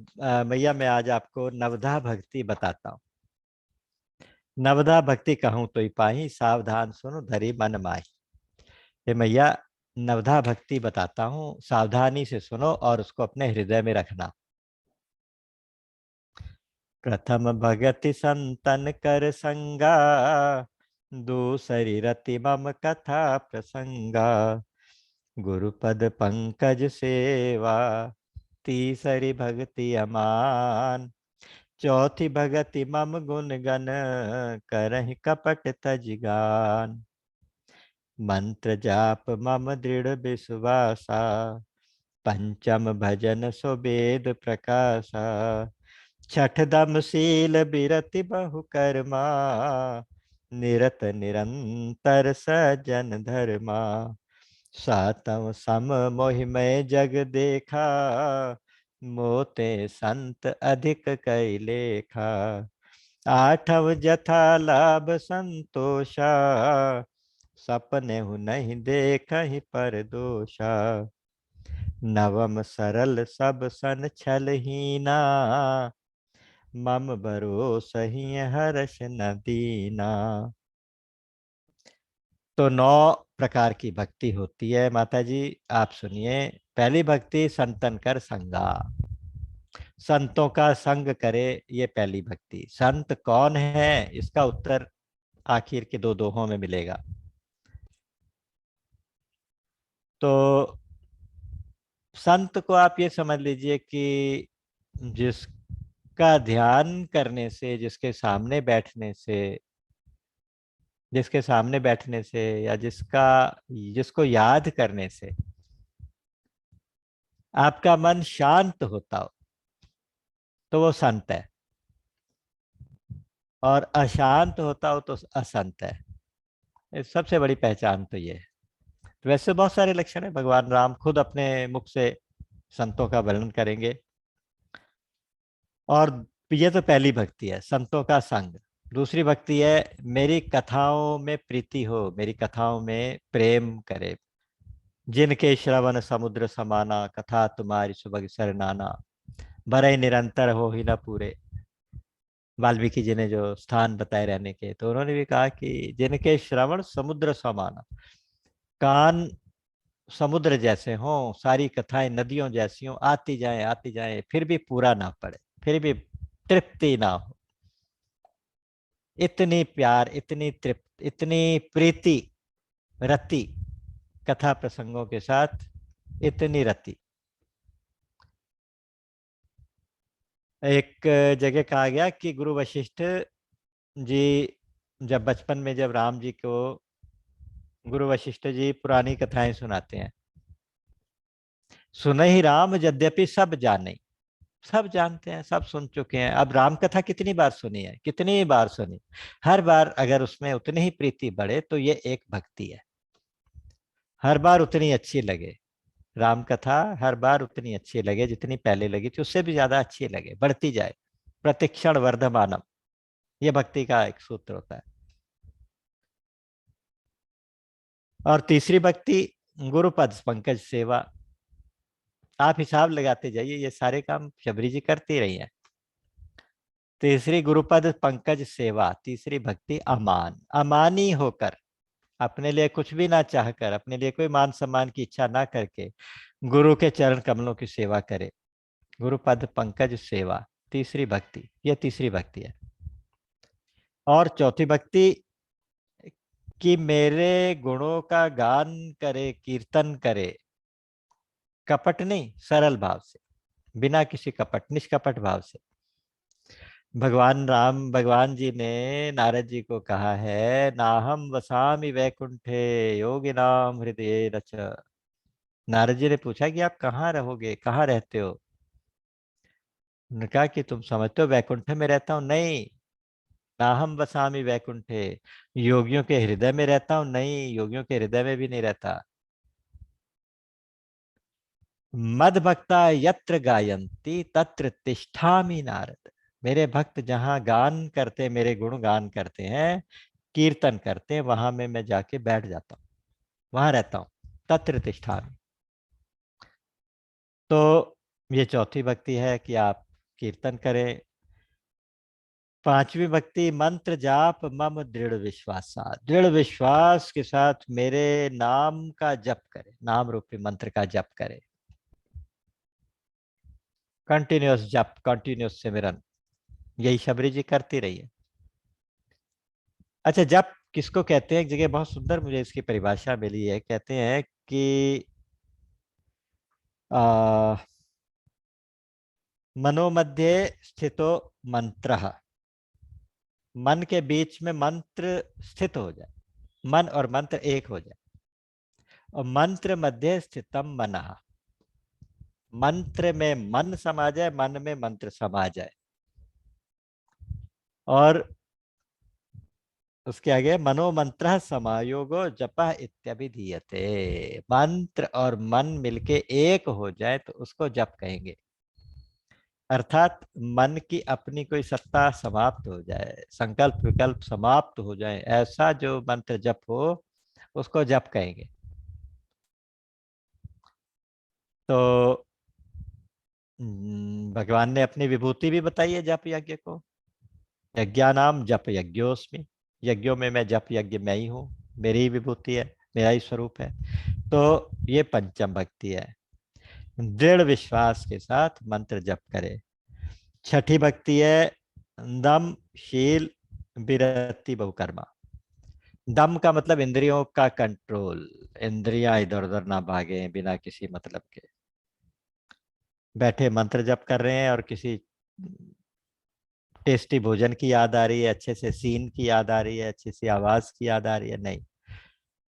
मैया मैं आज आपको नवधा भक्ति बताता हूँ। नवधा भक्ति कहूँ तो ही पाही, सावधान सुनो धरी मन माही। हे मैया नवधा भक्ति बताता हूँ, सावधानी से सुनो और उसको अपने हृदय में रखना। प्रथम भगति संतन कर संगा, दूसरी रति मम कथा प्रसंगा, गुरुपद पंकज सेवा, तीसरी भक्ति अमान, चौथी भगति मम गुण गण, करहि कपट तज गान, मंत्र जाप मम दृढ़ विश्वासा, पंचम भजन सुबेद प्रकाशा, छठ दम शील बिरति बहु कर्मा, निरत निरंतर सजन धर्मा, सातम सम मोहिमय जग देखा, मोते संत अधिक कई लेखा, आठव जथा लाभ संतोषा, सपने हु नहीं देख ही पर दोषा, नवम सरल सब सन छल हीना, मम भरोसा ही हर्ष न दीना। तो 9 प्रकार की भक्ति होती है माता जी, आप सुनिए। पहली भक्ति संतन कर संगा, संतों का संग करे, ये पहली भक्ति। संत कौन है इसका उत्तर आखिर के 2 दोहों में मिलेगा। तो संत को आप ये समझ लीजिए कि जिस जिसका ध्यान करने से, जिसके सामने बैठने से या जिसको याद करने से आपका मन शांत होता हो, तो वो संत है। और अशांत होता हो तो असंत है। इस सबसे बड़ी पहचान तो ये है। तो वैसे बहुत सारे लक्षण है, भगवान राम खुद अपने मुख से संतों का वर्णन करेंगे। और ये तो पहली भक्ति है, संतों का संग। दूसरी भक्ति है, मेरी कथाओं में प्रीति हो, मेरी कथाओं में प्रेम करे। जिनके श्रवण समुद्र समाना, कथा तुम्हारी सुबह सरनाना, भरे निरंतर हो ही न पूरे। वाल्मीकि जी ने जो स्थान बताए रहने के, तो उन्होंने भी कहा कि जिनके श्रवण समुद्र समाना, कान समुद्र जैसे हों, सारी कथाएं नदियों जैसी हों, आती जाए फिर भी पूरा ना पड़े, फिर भी तृप्ति ना हो। इतनी प्यार, इतनी तृप्त, इतनी प्रीति, रति, कथा प्रसंगों के साथ इतनी रति। एक जगह कहा गया कि गुरु वशिष्ठ जी जब बचपन में, जब राम जी को गुरु वशिष्ठ जी पुरानी कथाएं सुनाते हैं, सुने ही राम यद्यपि सब जाने। सब जानते हैं, सब सुन चुके हैं। अब राम कथा कितनी बार सुनी है, कितनी बार सुनी, हर बार अगर उसमें उतनी ही प्रीति बढ़े तो ये एक भक्ति है। हर बार उतनी अच्छी लगे राम कथा, हर बार उतनी अच्छी लगे जितनी पहले लगी थी, उससे भी ज्यादा अच्छी लगे, बढ़ती जाए, प्रतिक्षण वर्धमानम। ये भक्ति का एक सूत्र होता है। और तीसरी भक्ति, गुरुपद पंकज सेवा। आप हिसाब लगाते जाइए, ये सारे काम शबरी जी करती रही हैं। तीसरी गुरुपद पंकज सेवा, तीसरी भक्ति अमान, अमानी होकर, अपने लिए कुछ भी ना चाहकर, अपने लिए कोई मान सम्मान की इच्छा ना करके गुरु के चरण कमलों की सेवा करे। गुरुपद पंकज सेवा, तीसरी भक्ति, यह तीसरी भक्ति है। और चौथी भक्ति, कि मेरे गुणों का गान करे, कीर्तन करे, कपट नहीं, सरल भाव से, बिना किसी कपट, निष्कपट भाव से। भगवान जी ने नारद जी को कहा है, नाहम वसामि वैकुंठे योगिनाम हृदय रच। नारद जी ने पूछा कि आप कहाँ रहोगे, कहाँ रहते हो? उन्होंने कहा कि तुम समझते हो वैकुंठ में रहता हूँ? नहीं, नाहम वसामि वैकुंठे, योगियों के हृदय में रहता हूँ? नहीं, योगियों के हृदय में भी नहीं रहता। मद भक्ता यत्र गायन्ति तत्र तिष्ठामि नारद। मेरे भक्त जहां गान करते, मेरे गुण गान करते हैं, कीर्तन करते हैं, वहां में मैं जाके बैठ जाता हूँ, वहां रहता हूँ। तत्र तिष्ठामि। तो ये चौथी भक्ति है कि आप कीर्तन करें। पांचवी भक्ति, मंत्र जाप मम दृढ़ विश्वासा, दृढ़ विश्वास के साथ मेरे नाम का जप करे, नाम रूपी मंत्र का जप करे। कंटिन्यूअस जप, कंटिन्यूअस सिमरन, यही शबरी जी करती रही है। अच्छा, जप किसको कहते हैं? एक जगह बहुत सुंदर मुझे इसकी परिभाषा मिली है, कहते हैं कि आ, मनोमध्ये स्थितो मंत्रः, मन के बीच में मंत्र स्थित हो जाए, मन और मंत्र एक हो जाए। और मंत्र मध्य स्थितम मनः, मंत्र में मन समा जाए, मन में मंत्र समा जाए। और उसके आगे, मनोमंत्र समायोगो जपः इत्यभिधीयते, मंत्र और मन मिलके एक हो जाए तो उसको जप कहेंगे। अर्थात मन की अपनी कोई सत्ता समाप्त हो जाए, संकल्प विकल्प समाप्त हो जाए, ऐसा जो मंत्र जप हो उसको जप कहेंगे। तो भगवान ने अपनी विभूति भी बताई है जप यज्ञ को। यज्ञानाम जप यज्ञोस्मि, यज्ञों में मैं जप यज्ञ मैं ही हूँ, मेरी ही विभूति है, मेरा ही स्वरूप है। तो ये पंचम भक्ति है, दृढ़ विश्वास के साथ मंत्र जप करे। छठी भक्ति है, दम शील विरति बहुकर्मा। दम का मतलब इंद्रियों का कंट्रोल, इंद्रियां इधर उधर ना भागे बिना किसी मतलब के। बैठे मंत्र जप कर रहे हैं और किसी टेस्टी भोजन की याद आ रही है, अच्छे से सीन की याद आ रही है, अच्छी सी आवाज की याद आ रही है? नहीं,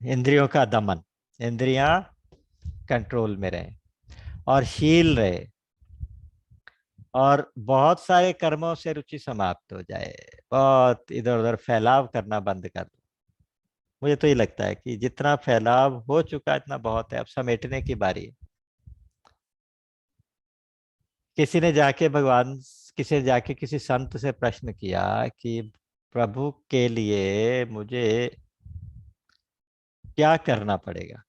इंद्रियों का दमन, इंद्रियां कंट्रोल में रहे और शील रहे, और बहुत सारे कर्मों से रुचि समाप्त हो जाए, बहुत इधर उधर फैलाव करना बंद कर दो। मुझे तो ये लगता है कि जितना फैलाव हो चुका इतना बहुत है, अब समेटने की बारी है। किसी ने जाके भगवान किसी ने जाके किसी संत से प्रश्न किया कि प्रभु के लिए मुझे क्या करना पड़ेगा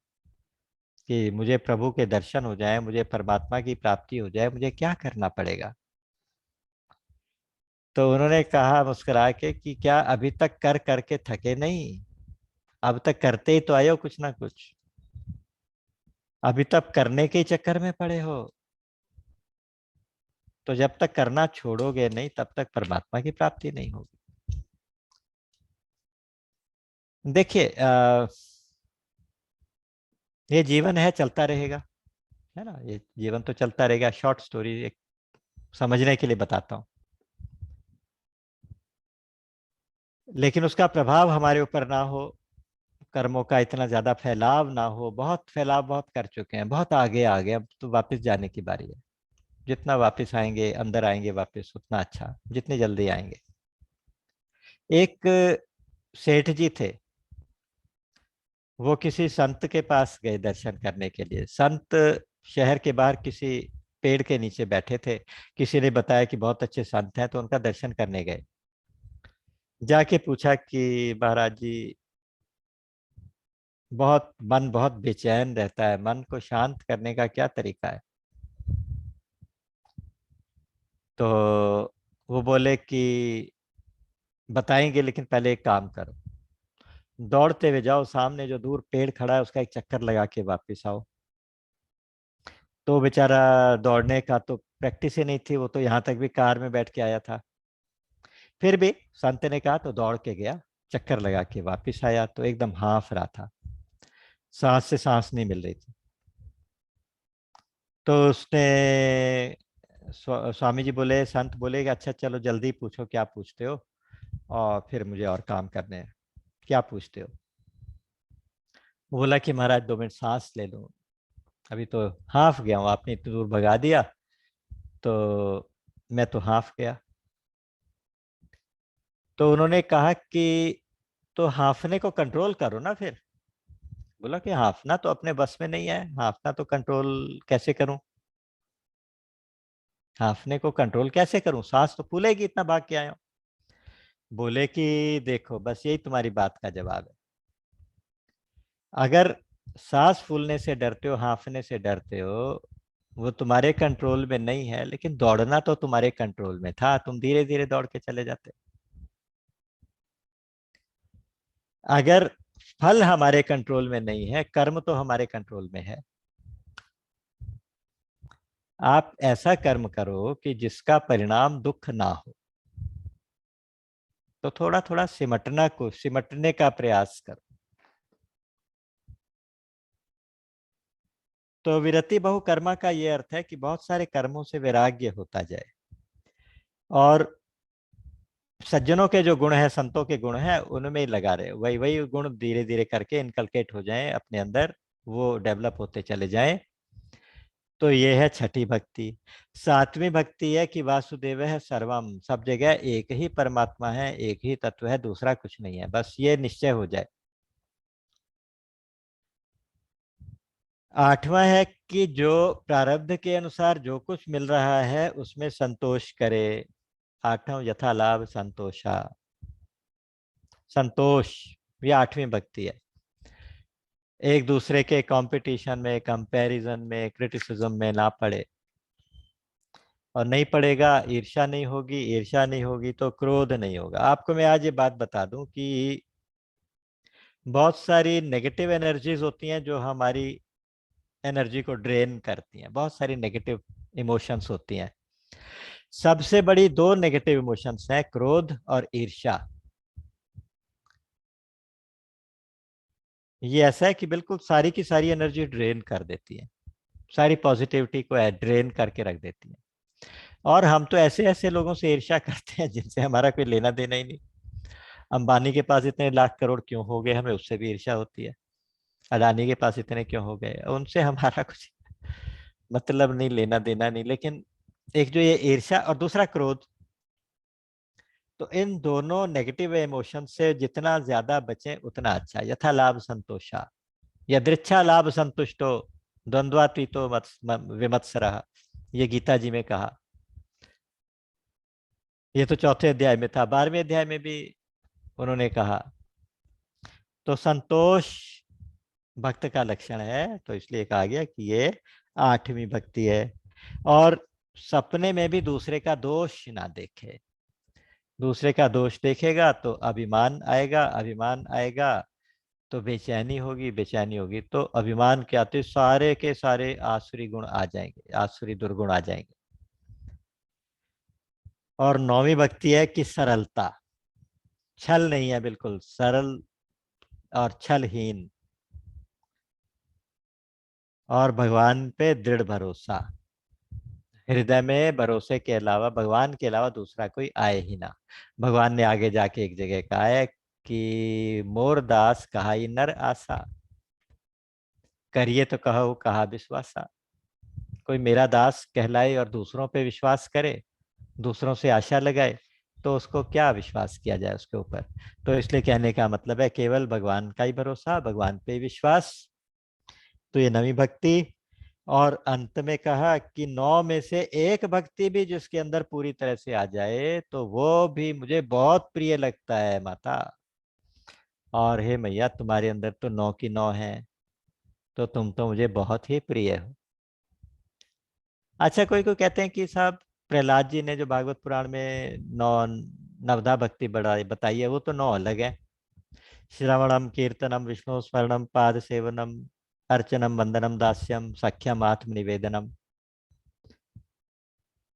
कि मुझे प्रभु के दर्शन हो जाए, मुझे परमात्मा की प्राप्ति हो जाए, मुझे क्या करना पड़ेगा? तो उन्होंने कहा मुस्कुरा के कि क्या अभी तक कर करके थके नहीं? अब तक करते ही तो आए हो कुछ ना कुछ, अभी तक करने के ही चक्कर में पड़े हो। तो जब तक करना छोड़ोगे नहीं तब तक परमात्मा की प्राप्ति नहीं होगी। देखिए, ये जीवन है, चलता रहेगा, है ना, ये जीवन तो चलता रहेगा। शॉर्ट स्टोरी एक समझने के लिए बताता हूँ, लेकिन उसका प्रभाव हमारे ऊपर ना हो, कर्मों का इतना ज्यादा फैलाव ना हो। बहुत फैलाव बहुत कर चुके हैं, बहुत आगे आ गए, अब तो वापस जाने की बारी है। जितना वापस आएंगे, अंदर आएंगे वापस, उतना अच्छा, जितनी जल्दी आएंगे। एक सेठ जी थे, वो किसी संत के पास गए दर्शन करने के लिए। संत शहर के बाहर किसी पेड़ के नीचे बैठे थे। किसी ने बताया कि बहुत अच्छे संत हैं, तो उनका दर्शन करने गए। जाके पूछा कि महाराज जी, बहुत मन बहुत बेचैन रहता है, मन को शांत करने का क्या तरीका है? तो वो बोले कि बताएंगे, लेकिन पहले एक काम करो, दौड़ते हुए जाओ, सामने जो दूर पेड़ खड़ा है उसका एक चक्कर लगा के वापिस आओ। तो बेचारा दौड़ने का तो प्रैक्टिस ही नहीं थी, वो तो यहाँ तक भी कार में बैठ के आया था। फिर भी संत ने कहा तो दौड़ के गया, चक्कर लगा के वापिस आया तो एकदम हांफ रहा था, सांस से सांस नहीं मिल रही थी। तो उसने स्वामी जी बोले, संत बोले कि अच्छा चलो जल्दी पूछो क्या पूछते हो, और फिर मुझे और काम करने हैं। क्या पूछते हो? वो बोला कि महाराज 2 मिनट सांस ले लो, अभी तो हाफ गया हूँ, आपने इतनी दूर भगा दिया तो मैं तो हाफ गया। तो उन्होंने कहा कि तो हाफने को कंट्रोल करो ना फिर। बोला कि हाफना तो अपने बस में नहीं है, हाफना तो कंट्रोल कैसे करूं? हाफने को कंट्रोल कैसे करूं, सांस तो फूलेगी, इतना भाग के आया हूं। बोले कि देखो, बस यही तुम्हारी बात का जवाब है। अगर सांस फूलने से डरते हो, हाफने से डरते हो, वो तुम्हारे कंट्रोल में नहीं है, लेकिन दौड़ना तो तुम्हारे कंट्रोल में था, तुम धीरे धीरे दौड़ के चले जाते। अगर फल हमारे कंट्रोल में नहीं है, कर्म तो हमारे कंट्रोल में है। आप ऐसा कर्म करो कि जिसका परिणाम दुख ना हो, तो थोड़ा थोड़ा सिमटने का प्रयास करो। तो विरति बहु कर्मा का ये अर्थ है कि बहुत सारे कर्मों से वैराग्य होता जाए, और सज्जनों के जो गुण है, संतों के गुण है, उनमें ही लगा रहे, वही वही गुण धीरे धीरे करके इनकलकेट हो जाएं अपने अंदर, वो डेवलप होते चले जाएं। तो ये है छठी भक्ति। सातवीं भक्ति है कि वासुदेव है सर्वम, सब जगह एक ही परमात्मा है, एक ही तत्व है, दूसरा कुछ नहीं है, बस ये निश्चय हो जाए। आठवां है कि जो प्रारब्ध के अनुसार जो कुछ मिल रहा है उसमें संतोष करे। आठवां यथा लाभ संतोषा, संतोष, ये आठवीं भक्ति है। एक दूसरे के कंपटीशन में, कंपैरिजन में, क्रिटिसिज्म में ना पड़े, और नहीं पड़ेगा, ईर्ष्या नहीं होगी, ईर्ष्या नहीं होगी तो क्रोध नहीं होगा। आपको मैं आज ये बात बता दूं कि बहुत सारी नेगेटिव एनर्जीज होती हैं जो हमारी एनर्जी को ड्रेन करती हैं, बहुत सारी नेगेटिव इमोशंस होती हैं। सबसे बड़ी 2 नेगेटिव इमोशंस हैं, क्रोध और ईर्ष्या। ये ऐसा है कि बिल्कुल सारी की सारी एनर्जी ड्रेन कर देती है, सारी पॉजिटिविटी को ड्रेन करके रख देती है। और हम तो ऐसे ऐसे लोगों से ईर्ष्या करते हैं जिनसे हमारा कोई लेना देना ही नहीं। अंबानी के पास इतने लाख करोड़ क्यों हो गए, हमें उससे भी ईर्ष्या होती है। अडानी के पास इतने क्यों हो गए, उनसे हमारा कुछ मतलब नहीं, लेना देना नहीं। लेकिन एक जो ये ईर्ष्या और दूसरा क्रोध, तो इन दोनों नेगेटिव इमोशन से जितना ज्यादा बचें उतना अच्छा। यथा लाभ संतोषा, यदृच्छा लाभ संतुष्टो, द्वंद्वातीतो विमत्सरः, ये गीता जी में कहा। ये तो चौथे अध्याय में था, 12वें अध्याय में भी उन्होंने कहा। तो संतोष भक्त का लक्षण है, तो इसलिए कहा गया कि ये 8वीं भक्ति है। और सपने में भी दूसरे का दोष ना देखे। दूसरे का दोष देखेगा तो अभिमान आएगा, अभिमान आएगा तो बेचैनी होगी, बेचैनी होगी तो अभिमान के आते सारे के सारे आसुरी गुण आ जाएंगे, आसुरी दुर्गुण आ जाएंगे। और 9वीं भक्ति है कि सरलता, छल नहीं है, बिल्कुल सरल और छलहीन, और भगवान पे दृढ़ भरोसा। हृदय में भरोसे के अलावा, भगवान के अलावा दूसरा कोई आए ही ना। भगवान ने आगे जाके एक जगह कहा है कि मोर दास कहाई नर आशा, करिए तो कहो कहा विश्वासा। कोई मेरा दास कहलाए और दूसरों पे विश्वास करे, दूसरों से आशा लगाए, तो उसको क्या विश्वास किया जाए उसके ऊपर। तो इसलिए कहने का मतलब है केवल भगवान का ही भरोसा, भगवान पे ही विश्वास। तो ये 9वीं भक्ति। और अंत में कहा कि 9 में से एक भक्ति भी जिसके अंदर पूरी तरह से आ जाए तो वो भी मुझे बहुत प्रिय लगता है माता। और हे मैया, तुम्हारे अंदर तो 9 की 9 है, तो तुम तो मुझे बहुत ही प्रिय हो। अच्छा, कोई को कहते हैं कि साहब प्रहलाद जी ने जो भागवत पुराण में 9 नवधा भक्ति बढ़ा बताई है, वो तो 9 अलग है। श्रवणम कीर्तनम विष्णु स्मरणम पाद सेवनम अर्चनम वंदनम दास्यम सख्यम आत्म निवेदनम।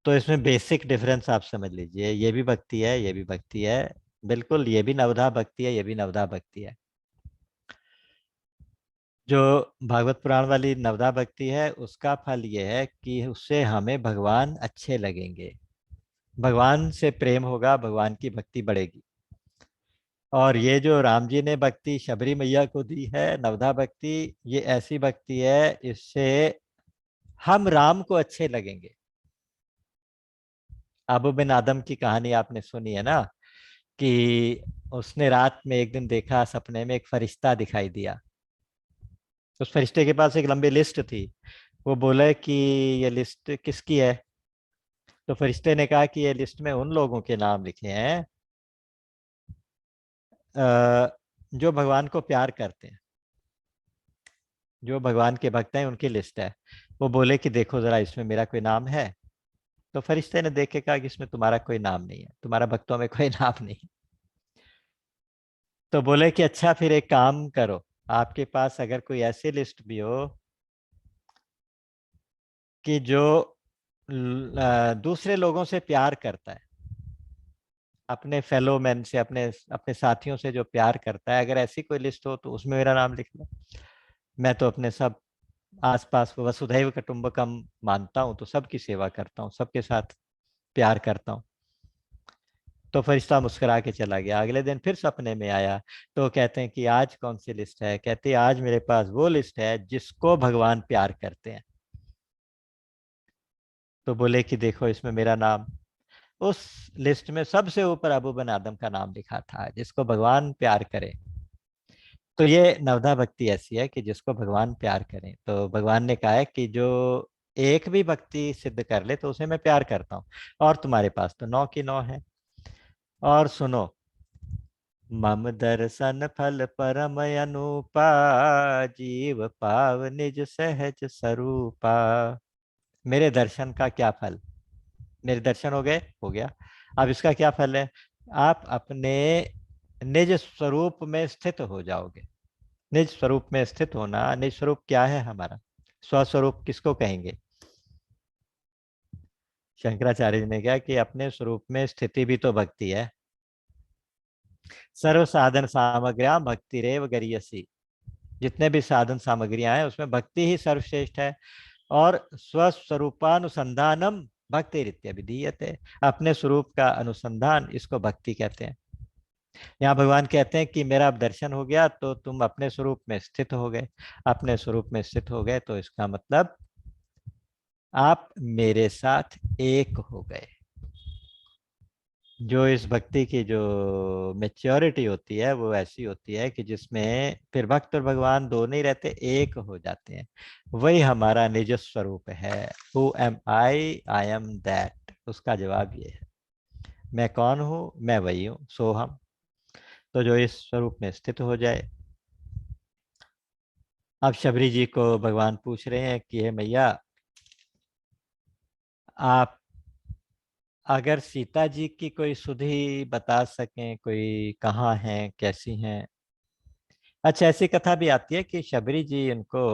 तो इसमें बेसिक डिफरेंस आप समझ लीजिए, ये भी भक्ति है, ये भी भक्ति है। बिल्कुल, ये भी नवधा भक्ति है, ये भी नवधा भक्ति है। जो भागवत पुराण वाली नवधा भक्ति है उसका फल ये है कि उससे हमें भगवान अच्छे लगेंगे, भगवान से प्रेम होगा, भगवान की भक्ति बढ़ेगी। और ये जो राम जी ने भक्ति शबरी मैया को दी है, नवधा भक्ति, ये ऐसी भक्ति है इससे हम राम को अच्छे लगेंगे। अबू बिन आदम की कहानी आपने सुनी है ना, कि उसने रात में एक दिन देखा, सपने में एक फरिश्ता दिखाई दिया। उस फरिश्ते के पास एक लंबी लिस्ट थी। वो बोले कि ये लिस्ट किसकी है। तो फरिश्ते ने कहा कि ये लिस्ट में उन लोगों के नाम लिखे हैं जो भगवान को प्यार करते हैं, जो भगवान के भक्त हैं, उनकी लिस्ट है। वो बोले कि देखो जरा, इसमें मेरा कोई नाम है। तो फरिश्ते ने देख के कहा कि इसमें तुम्हारा कोई नाम नहीं है, तुम्हारा भक्तों में कोई नाम नहीं। तो बोले कि अच्छा, फिर एक काम करो, आपके पास अगर कोई ऐसी लिस्ट भी हो कि जो दूसरे लोगों से प्यार करता है, अपने फेलो मैन से, अपने अपने साथियों से जो प्यार करता है, अगर ऐसी कोई लिस्ट हो तो उसमें मेरा नाम लिख लो। मैं तो अपने सब आसपास वसुधैव कुटुंबकम मानता हूँ, तो सबकी सेवा करता हूँ, सबके साथ प्यार करता हूँ। तो फरिश्ता मुस्कुरा के चला गया। अगले दिन फिर सपने में आया, तो कहते हैं कि आज कौन सी लिस्ट है। कहते हैं आज मेरे पास वो लिस्ट है जिसको भगवान प्यार करते हैं। तो बोले कि देखो, इसमें मेरा नाम। उस लिस्ट में सबसे ऊपर अबू बन आदम का नाम लिखा था, जिसको भगवान प्यार करे। तो ये नवधा भक्ति ऐसी है कि जिसको भगवान प्यार करें। तो भगवान ने कहा है कि जो एक भी भक्ति सिद्ध कर ले तो उसे मैं प्यार करता हूँ। और तुम्हारे पास तो 9 की 9 है। और सुनो, मम दर्शन फल परम अनुपा, जीव पाव निज सहज स्वरूपा। मेरे दर्शन का क्या फल, मेरे दर्शन हो गए, हो गया। अब इसका क्या फल है, आप अपने निज स्वरूप में स्थित हो जाओगे। निज स्वरूप में स्थित होना, निज स्वरूप क्या है हमारा, स्वस्वरूप किसको कहेंगे। शंकराचार्य जी ने कहा कि अपने स्वरूप में स्थिति भी तो भक्ति है। सर्व साधन सामग्रियां भक्ति रेव गरियसी। जितने भी साधन सामग्रियां हैं उसमें भक्ति ही सर्वश्रेष्ठ है। और स्वस्वरूपानुसंधानम भक्ति विधीयते, अपने स्वरूप का अनुसंधान, इसको भक्ति कहते हैं। यहाँ भगवान कहते हैं कि मेरा अब दर्शन हो गया तो तुम अपने स्वरूप में स्थित हो गए। अपने स्वरूप में स्थित हो गए तो इसका मतलब आप मेरे साथ एक हो गए। जो इस भक्ति की जो मेच्योरिटी होती है वो ऐसी होती है कि जिसमें फिर भक्त और भगवान दोनों ही रहते, एक हो जाते हैं। वही हमारा निज स्वरूप है। Who am I am that, उसका जवाब ये है, मैं कौन हूँ, मैं वही हूँ, सो हम। तो जो इस स्वरूप में स्थित हो जाए। अब शबरी जी को भगवान पूछ रहे हैं कि हे मैया, आप अगर सीता जी की कोई सुधि बता सकें, कोई कहाँ है, कैसी हैं। अच्छा, ऐसी कथा भी आती है कि शबरी जी उनको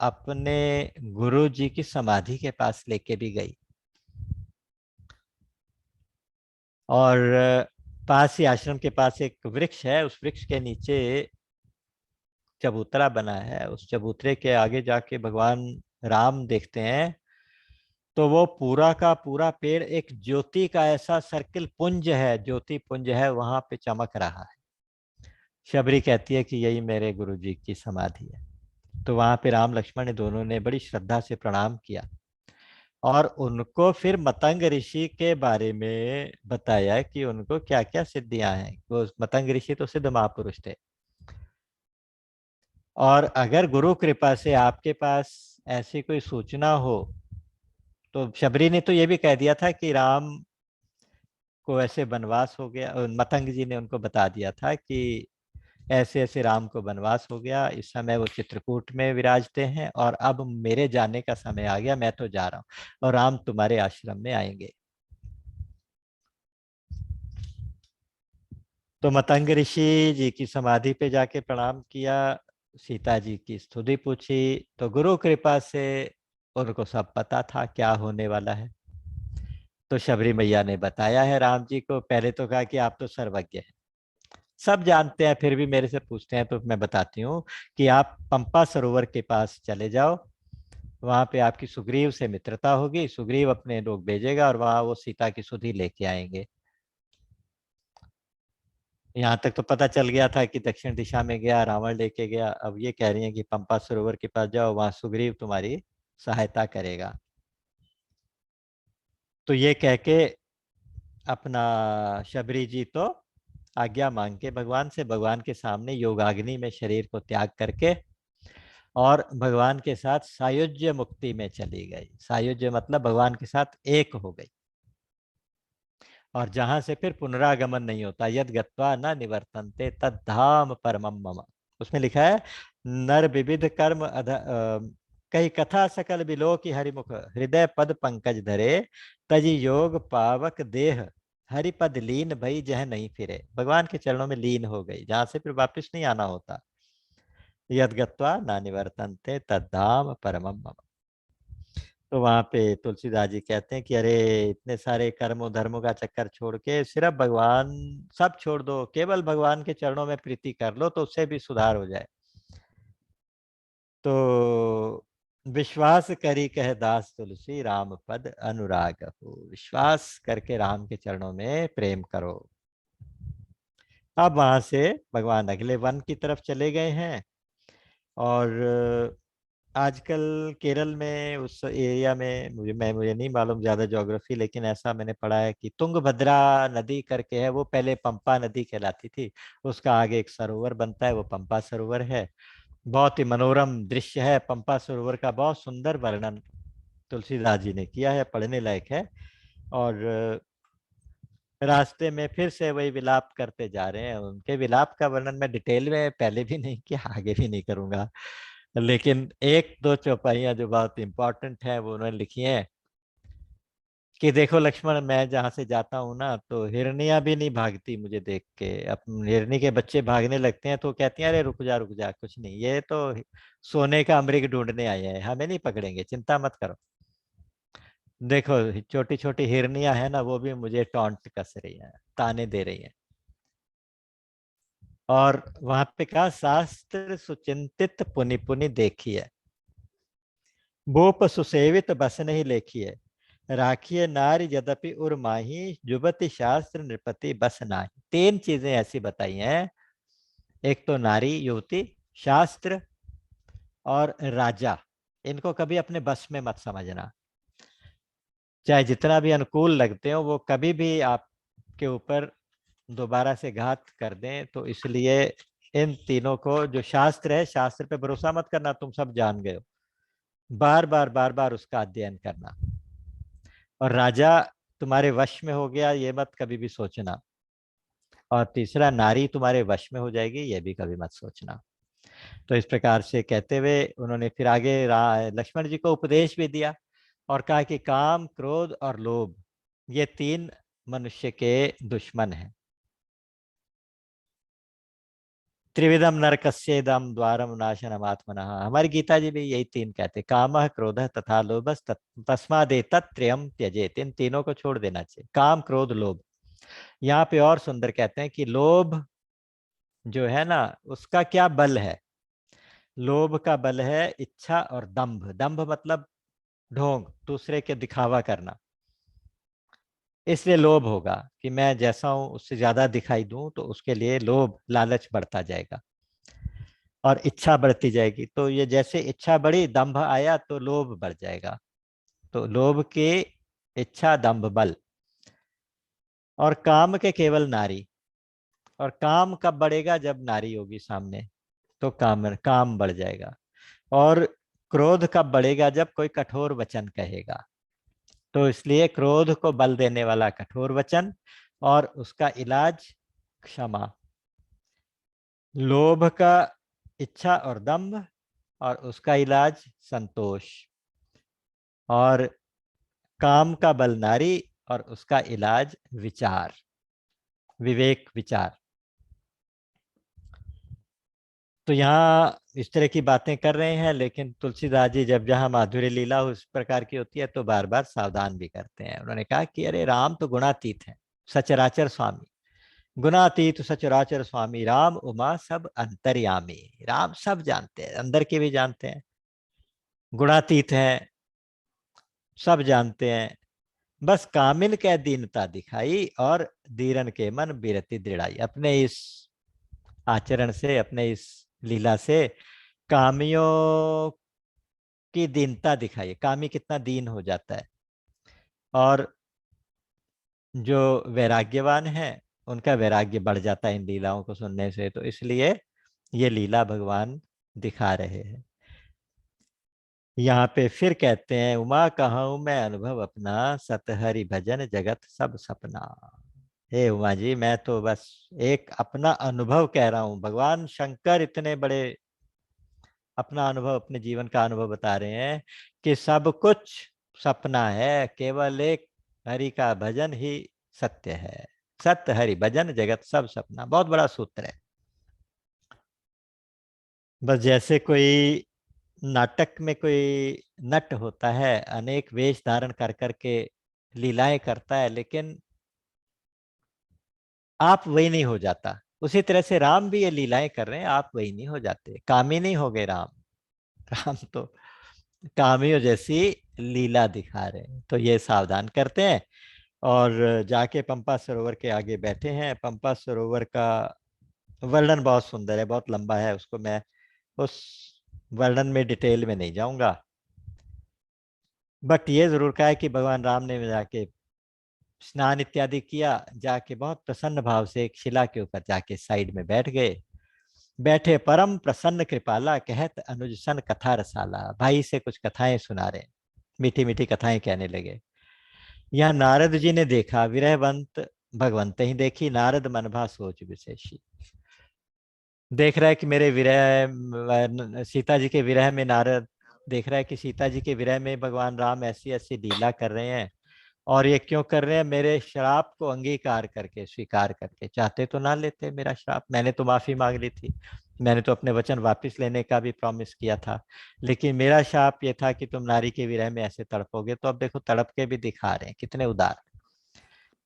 अपने गुरु जी की समाधि के पास लेके भी गई, और पास ही आश्रम के पास एक वृक्ष है, उस वृक्ष के नीचे चबूतरा बना है। उस चबूतरे के आगे जाके भगवान राम देखते हैं तो वो पूरा का पूरा पेड़ एक ज्योति का ऐसा सर्किल पुंज है, ज्योति पुंज है, वहां पे चमक रहा है। शबरी कहती है कि यही मेरे गुरु जी की समाधि है। तो वहां पे राम लक्ष्मण ने दोनों ने बड़ी श्रद्धा से प्रणाम किया, और उनको फिर मतंग ऋषि के बारे में बताया कि उनको क्या क्या सिद्धियां हैं। वो मतंग ऋषि तो सिद्ध महापुरुष थे, और अगर गुरु कृपा से आपके पास ऐसी कोई सूचना हो, तो शबरी ने तो ये भी कह दिया था कि राम को ऐसे वनवास हो गया, मतंग जी ने उनको बता दिया था कि ऐसे ऐसे राम को वनवास हो गया, इस समय वो चित्रकूट में विराजते हैं, और अब मेरे जाने का समय आ गया, मैं तो जा रहा हूँ और राम तुम्हारे आश्रम में आएंगे। तो मतंग ऋषि जी की समाधि पे जाके प्रणाम किया, सीता जी की स्तुति पूछी, तो गुरु कृपा से उनको सब पता था क्या होने वाला है। तो शबरी मैया ने बताया है राम जी को। पहले तो कहा कि आप तो सर्वज्ञ हैं, सब जानते हैं, फिर भी मेरे से पूछते हैं, तो मैं बताती हूँ कि आप पंपा सरोवर के पास चले जाओ, वहां पे आपकी सुग्रीव से मित्रता होगी, सुग्रीव अपने लोग भेजेगा और वहां वो सीता की सुधि लेके आएंगे। यहाँ तक तो पता चल गया था कि दक्षिण दिशा में गया, रावण लेके गया। अब ये कह रही है कि पंपा सरोवर के पास जाओ, वहां सुग्रीव तुम्हारी सहायता करेगा। तो ये कह के अपना शबरी जी तो आज्ञा मांग के भगवान से, भगवान के सामने योगाग्नि में शरीर को त्याग करके और भगवान के साथ सायुज्य मुक्ति में चली गई। सायुज्य मतलब भगवान के साथ एक हो गई, और जहां से फिर पुनरागमन नहीं होता। यद गत्वा न निवर्तन्ते तद धाम परमम मम, उसमें लिखा है, नर विविध कर्म कई कथा सकल बिलो की हरिमुख, हृदय पद पंकज धरे, तज योग पावक देह, हरिपद लीन भई जह नहीं फिरे। भगवान के चरणों में लीन हो गई, जहां से फिर वापस नहीं आना होता। यद गत्वा न निवर्तन्ते तद धाम परमम मम। तो वहां पे तुलसीदास जी कहते हैं कि अरे, इतने सारे कर्मों धर्मों का चक्कर छोड़ के सिर्फ भगवान, सब छोड़ दो, केवल भगवान के चरणों में प्रीति कर लो तो उससे भी सुधार हो जाए। तो विश्वास करी कह दास तुलसी, राम पद अनुराग हो। विश्वास करके राम के चरणों में प्रेम करो। अब वहां से भगवान अगले वन की तरफ चले गए हैं, और आजकल केरल में उस एरिया में, मुझे नहीं मालूम ज्यादा ज्योग्राफी, लेकिन ऐसा मैंने पढ़ा है कि तुंगभद्रा नदी करके है, वो पहले पंपा नदी कहलाती थी। उसका आगे एक सरोवर बनता है, वो पंपा सरोवर है। बहुत ही मनोरम दृश्य है पंपा सरोवर का, बहुत सुंदर वर्णन तुलसीदास जी ने किया है, पढ़ने लायक है। और रास्ते में फिर से वही विलाप करते जा रहे हैं। उनके विलाप का वर्णन मैं डिटेल में पहले भी नहीं किया, आगे भी नहीं करूंगा, लेकिन एक दो चौपाइयां जो बहुत इंपॉर्टेंट है वो उन्होंने लिखी हैं कि देखो लक्ष्मण, मैं जहां से जाता हूँ ना, तो हिरनियां भी नहीं भागती मुझे देख के। अब हिरनी के बच्चे भागने लगते हैं तो कहती हैं अरे रुक जा, कुछ नहीं, ये तो सोने का अमृत ढूंढने आए हैं, हमें नहीं पकड़ेंगे, चिंता मत करो। देखो छोटी छोटी हिरनियां है ना, वो भी मुझे टॉन्ट कस रही है, ताने दे रही है। और वहां पे कहा, शास्त्र सुचिंतित पुनि पुनि देखी है, भूप सुसेवित बस नहीं लेखी है, राखिए नारी यद्यपि उर्माही, जुबति शास्त्र नृपति बस नाही। 3 चीजें ऐसी बताई हैं, एक तो नारी युवती, शास्त्र और राजा, इनको कभी अपने बस में मत समझना। चाहे जितना भी अनुकूल लगते हो, वो कभी भी आपके ऊपर दोबारा से घात कर दें। तो इसलिए इन तीनों को, जो शास्त्र है, शास्त्र पे भरोसा मत करना, तुम सब जान गए हो, बार बार उसका अध्ययन करना। और राजा तुम्हारे वश में हो गया, ये मत कभी भी सोचना। और तीसरा, नारी तुम्हारे वश में हो जाएगी, ये भी कभी मत सोचना। तो इस प्रकार से कहते हुए उन्होंने फिर आगे लक्ष्मण जी को उपदेश भी दिया और कहा कि काम, क्रोध और लोभ, ये 3 मनुष्य के दुश्मन हैं। त्रिविधम नरकस्येदम द्वारम नाशनम आत्मनः, हमारी गीता जी भी यही 3 कहते, कामः, क्रोधः तथा लोभः तस्मादेतत्त्रयम् त्यजेत। इन तीनों को छोड़ देना चाहिए, काम, क्रोध, लोभ। यहाँ पे और सुंदर कहते हैं कि लोभ जो है ना, उसका क्या बल है? लोभ का बल है इच्छा और दंभ। दंभ मतलब ढोंग, दूसरे के दिखावा करना। इसलिए लोभ होगा कि मैं जैसा हूं उससे ज्यादा दिखाई दूं, तो उसके लिए लोभ, लालच बढ़ता जाएगा और इच्छा बढ़ती जाएगी। तो ये जैसे इच्छा बढ़ी, दंभ आया, तो लोभ बढ़ जाएगा। तो लोभ के इच्छा, दंभ, बल। और काम के केवल नारी। और काम कब बढ़ेगा? जब नारी होगी सामने, तो काम काम बढ़ जाएगा। और क्रोध कब बढ़ेगा? जब कोई कठोर वचन कहेगा। तो इसलिए क्रोध को बल देने वाला कठोर वचन, और उसका इलाज क्षमा। लोभ का इच्छा और दंभ, और उसका इलाज संतोष। और काम का बल नारी, और उसका इलाज विचार, विवेक, विचार। तो यहाँ इस तरह की बातें कर रहे हैं, लेकिन तुलसीदास जी जब जहाँ माधुर्य लीला उस प्रकार की होती है, तो बार बार सावधान भी करते हैं। उन्होंने कहा कि अरे राम तो गुणातीत है, सचराचर स्वामी। गुणातीत सचराचर स्वामी राम, उमा सब अंतर्यामी। राम सब जानते हैं, अंदर के भी जानते हैं, गुणातीत हैं, सब जानते हैं। बस कामिल के दीनता दिखाई, और दीरन के मन बिरति दृढ़ाई। अपने इस आचरण से, अपने इस लीला से कामियों की दीनता दिखाई। कामी कितना दीन हो जाता है, और जो वैराग्यवान है, उनका वैराग्य बढ़ जाता है इन लीलाओं को सुनने से। तो इसलिए ये लीला भगवान दिखा रहे हैं। यहाँ पे फिर कहते हैं, उमा कहूँ मैं अनुभव अपना, सतहरि भजन जगत सब सपना। हे उमा जी, मैं तो बस एक अपना अनुभव कह रहा हूँ। भगवान शंकर इतने बड़े अपना अनुभव, अपने जीवन का अनुभव बता रहे हैं कि सब कुछ सपना है, केवल एक हरि का भजन ही सत्य है। सत्य हरि भजन जगत सब सपना, बहुत बड़ा सूत्र है। बस जैसे कोई नाटक में कोई नट होता है, अनेक वेश धारण कर करके लीलाएं करता है, लेकिन आप वही नहीं हो जाता। उसी तरह से राम भी ये लीलाएं कर रहे हैं, आप वही नहीं हो जाते, कामी नहीं हो गए राम। राम तो कामियों जैसी लीला दिखा रहे हैं। तो ये सावधान करते हैं, और जाके पंपा सरोवर के आगे बैठे हैं। पंपा सरोवर का वर्णन बहुत सुंदर है, बहुत लंबा है, उसको मैं उस वर्णन में डिटेल में नहीं जाऊंगा। बट ये जरूर कहा है कि भगवान राम ने जाके स्नान इत्यादि किया, जाके बहुत प्रसन्न भाव से एक शिला के ऊपर जाके साइड में बैठ गए। बैठे परम प्रसन्न कृपाला, कहत अनुज सन कथा रसाला। भाई से कुछ कथाएं सुना रहे, मीठी मीठी कथाएं कहने लगे। यहाँ नारद जी ने देखा, विरहवंत भगवंत ही देखी, नारद मनभा सोच विशेषी। देख रहा है कि मेरे विरह, सीता जी के विरह में, नारद देख रहा है कि सीता जी के विरह में भगवान राम ऐसी ऐसी लीला कर रहे हैं। और ये क्यों कर रहे हैं? मेरे श्राप को अंगीकार करके, स्वीकार करके। चाहते तो ना लेते मेरा श्राप, मैंने तो माफी मांग ली थी, मैंने तो अपने वचन वापस लेने का भी प्रॉमिस किया था, लेकिन मेरा श्राप ये था कि तुम नारी के विरह में ऐसे तड़पोगे। तो अब देखो, तड़प के भी दिखा रहे हैं, कितने उदार,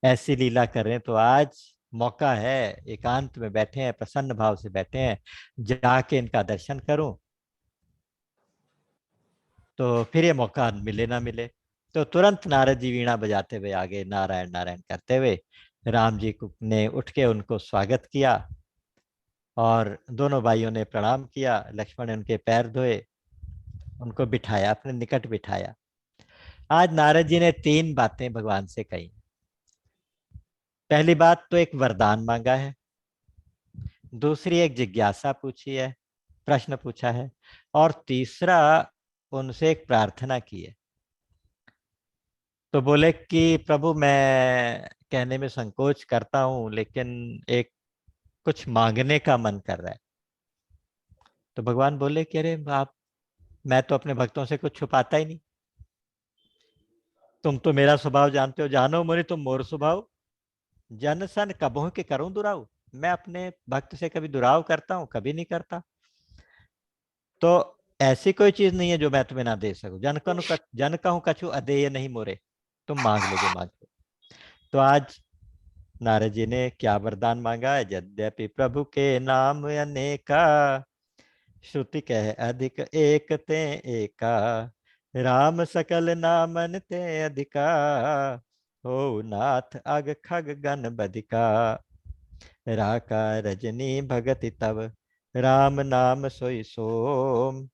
ऐसी लीला कर रहे हैं। तो आज मौका है, एकांत में बैठे हैं, प्रसन्न भाव से बैठे हैं, जाके इनका दर्शन करूं, तो फिर ये मौका मिले ना मिले। तो तुरंत नारद जी वीणा बजाते हुए आगे नारायण नारायण करते हुए राम जी ने उठ के उनको स्वागत किया और दोनों भाइयों ने प्रणाम किया। लक्ष्मण ने उनके पैर धोए, उनको बिठाया, अपने निकट बिठाया। आज नारद जी ने 3 बातें भगवान से कही। पहली बात तो एक वरदान मांगा है, दूसरी एक जिज्ञासा पूछी है, प्रश्न पूछा है, और तीसरा उनसे एक प्रार्थना की है। तो बोले कि प्रभु मैं कहने में संकोच करता हूं, लेकिन एक कुछ मांगने का मन कर रहा है। तो भगवान बोले कि अरे आप, मैं तो अपने भक्तों से कुछ छुपाता ही नहीं। तुम तो मेरा स्वभाव जानते हो, जानो मोरी तुम मोर स्वभाव, जन सन कबहु के करूं दुराव। मैं अपने भक्त से कभी दुराव करता हूं? कभी नहीं करता। तो ऐसी कोई चीज नहीं है जो मैं तुम्हें ना दे सकूं। जन कहूं कछु अदेय नहीं मोरे, तुम मांग लो जो मांग लो। तो आज नारद जी ने क्या वरदान मांगा है? यद्यपि प्रभु के नाम अनेका, श्रुति कह अधिक एक ते एका, राम सकल नामन ते अधिका, हो नाथ अग खग गण बदिका, राका रजनी भगति तब, राम नाम सोई सोम,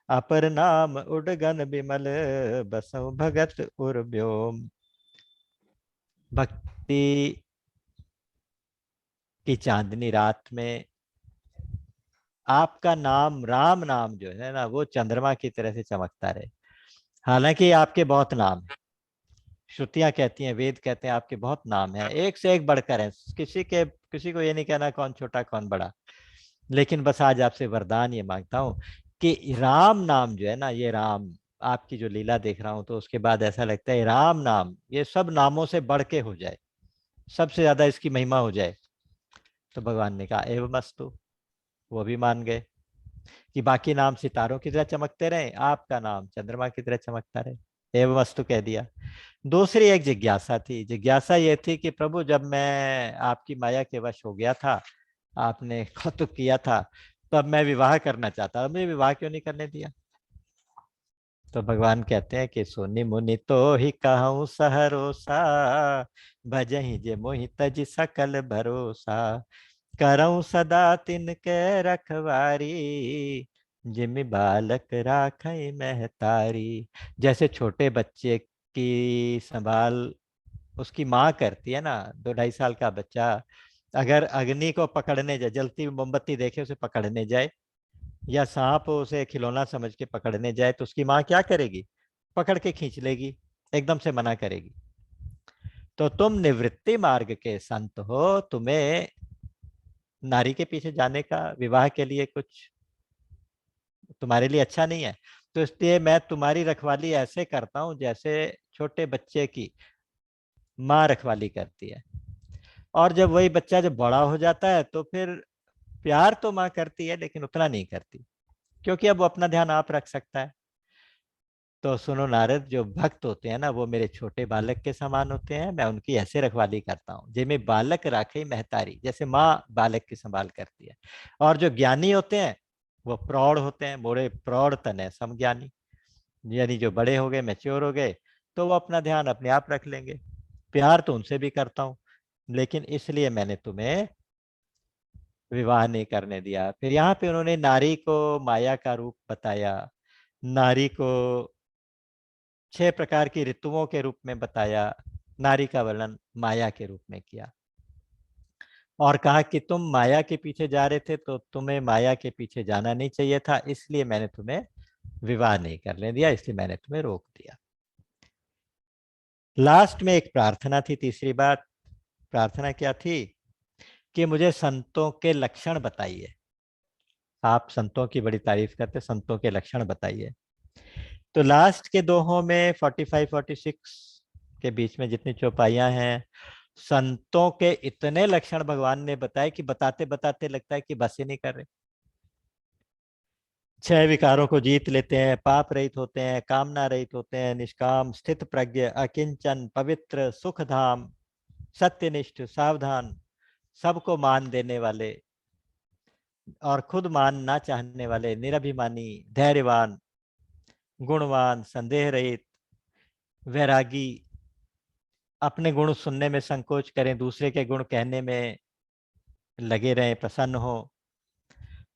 अपर नाम उडगन बिमल, बसु भगत उर व्योम। भक्ति की चांदनी रात में आपका नाम, राम नाम जो है ना, वो चंद्रमा की तरह से चमकता रहे। हालांकि आपके बहुत नाम हैं, श्रुतियां कहती हैं, वेद कहते हैं आपके बहुत नाम हैं, एक से एक बढ़कर हैं। किसी को ये नहीं कहना कौन छोटा कौन बड़ा। लेकिन बस आज आपसे वरदान ये मांगता हूं कि राम नाम जो है ना, ये राम, आपकी जो लीला देख रहा हूं तो उसके बाद ऐसा लगता है राम नाम ये सब नामों से बढ़ के हो जाए, सबसे ज्यादा इसकी महिमा हो जाए। तो भगवान ने कहा एवं अस्तु। वो भी मान गए कि बाकी नाम सितारों की तरह चमकते रहे, आपका नाम चंद्रमा की तरह चमकता रहे। एवं अस्तु कह दिया। दूसरी एक जिज्ञासा थी। जिज्ञासा ये थी कि प्रभु जब मैं आपकी माया के वश हो गया था, आपने कौतुक किया था, तब मैं विवाह करना चाहता, मुझे विवाह क्यों नहीं करने दिया? तो भगवान कहते हैं कि सुनि मुनि तो ही कहूँ सहरोसा, भजहि जे मोहि तज सकल भरोसा, करऊं सदा तिनके रखवारी, जिमि बालक राखई महतारी। जैसे छोटे बच्चे की संभाल उसकी माँ करती है ना, 2 ढाई साल का बच्चा अगर अग्नि को पकड़ने जाए, जलती हुई मोमबत्ती देखे उसे पकड़ने जाए, या सांप उसे खिलौना समझ के पकड़ने जाए, तो उसकी माँ क्या करेगी? पकड़ के खींच लेगी, एकदम से मना करेगी। तो तुम निवृत्ति मार्ग के संत हो, तुम्हें नारी के पीछे जाने का, विवाह के लिए कुछ तुम्हारे लिए अच्छा नहीं है। तो इसलिए मैं तुम्हारी रखवाली ऐसे करता हूं जैसे छोटे बच्चे की माँ रखवाली करती है। और जब वही बच्चा जब बड़ा हो जाता है तो फिर प्यार तो माँ करती है, लेकिन उतना नहीं करती, क्योंकि अब वो अपना ध्यान आप रख सकता है। तो सुनो नारद, जो भक्त होते हैं ना, वो मेरे छोटे बालक के समान होते हैं। मैं उनकी ऐसे रखवाली करता हूँ जिनमें बालक राखे महतारी, जैसे माँ बालक की संभाल करती है। और जो ज्ञानी होते हैं वो प्रौढ़ होते हैं, मोरे प्रौढ़ तने समज्ञानी, यानी जो बड़े हो गए, मैच्योर हो गए, तो वो अपना ध्यान अपने आप रख लेंगे। प्यार तो उनसे भी करता हूँ, लेकिन इसलिए मैंने तुम्हें विवाह नहीं करने दिया। फिर यहाँ पे उन्होंने नारी को माया का रूप बताया, नारी को 6 प्रकार की ऋतुओं के रूप में बताया, नारी का वर्णन माया के रूप में किया, और कहा कि तुम माया के पीछे जा रहे थे, तो तुम्हें माया के पीछे जाना नहीं चाहिए था, इसलिए मैंने तुम्हें विवाह नहीं करने दिया, इसलिए मैंने तुम्हें रोक दिया। लास्ट में एक प्रार्थना थी। तीसरी बात, प्रार्थना क्या थी? कि मुझे संतों के लक्षण बताइए। आप संतों की बड़ी तारीफ करते, संतों के लक्षण बताइए। तो लास्ट के दोहों में 45-46 के बीच में जितनी चौपाइयां हैं, संतों के इतने लक्षण भगवान ने बताए कि बताते बताते लगता है कि बस ही नहीं कर रहे। 6 विकारों को जीत लेते हैं, पाप रहित होते हैं, कामना रहित होते हैं, निष्काम, स्थित प्रज्ञ, अकिंचन, पवित्र, सुखधाम, सत्यनिष्ठ, सावधान, सबको मान देने वाले और खुद मान ना चाहने वाले, निरभिमानी, धैर्यवान, गुणवान, संदेह रहित, वैरागी अपने गुण सुनने में संकोच करें, दूसरे के गुण कहने में लगे रहें, प्रसन्न हो।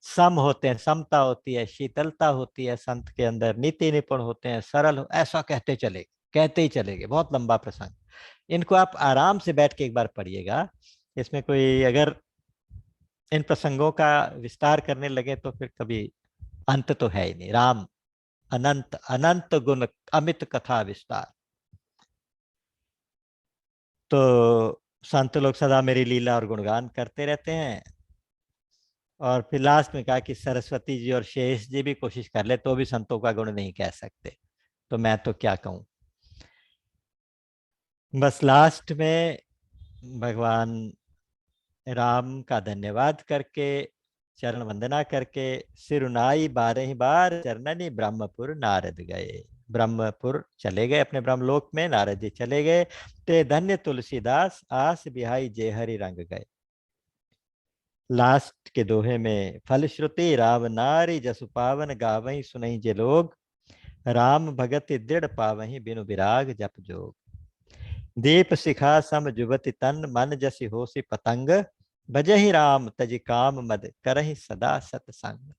सम होते हैं, समता होती है, शीतलता होती है संत के अंदर, नीति निपुण होते हैं, सरल हो, ऐसा कहते ही चलेंगे। बहुत लंबा प्रसंग, इनको आप आराम से बैठ के एक बार पढ़िएगा। इसमें कोई अगर इन प्रसंगों का विस्तार करने लगे तो फिर कभी अंत तो है ही नहीं। राम अनंत अनंत गुण अमित कथा विस्तार। तो संत लोग सदा मेरी लीला और गुणगान करते रहते हैं। और फिर लास्ट में कहा कि सरस्वती जी और शेष जी भी कोशिश कर ले तो भी संतों का गुण नहीं कह सकते, तो मैं तो क्या कहूं। बस लास्ट में भगवान राम का धन्यवाद करके, चरण वंदना करके, सिरुनाई 12 बार चरणनी ब्रह्मपुर नारद गए। ब्रह्मपुर चले गए, अपने ब्रह्मलोक में नारद जी चले गए। ते धन्य तुलसीदास आस बिहाई जे हरि रंग गए। लास्ट के दोहे में फलश्रुति राव नारी जसु पावन गावही सुनहि जे लोग, राम भगति दृढ़ पावही बिनु विराग जप जोग। दीप शिखा सम जुबति तन मन जसि होसी पतंग, भजहि राम तजि काम मद करहि सदा सत्संग।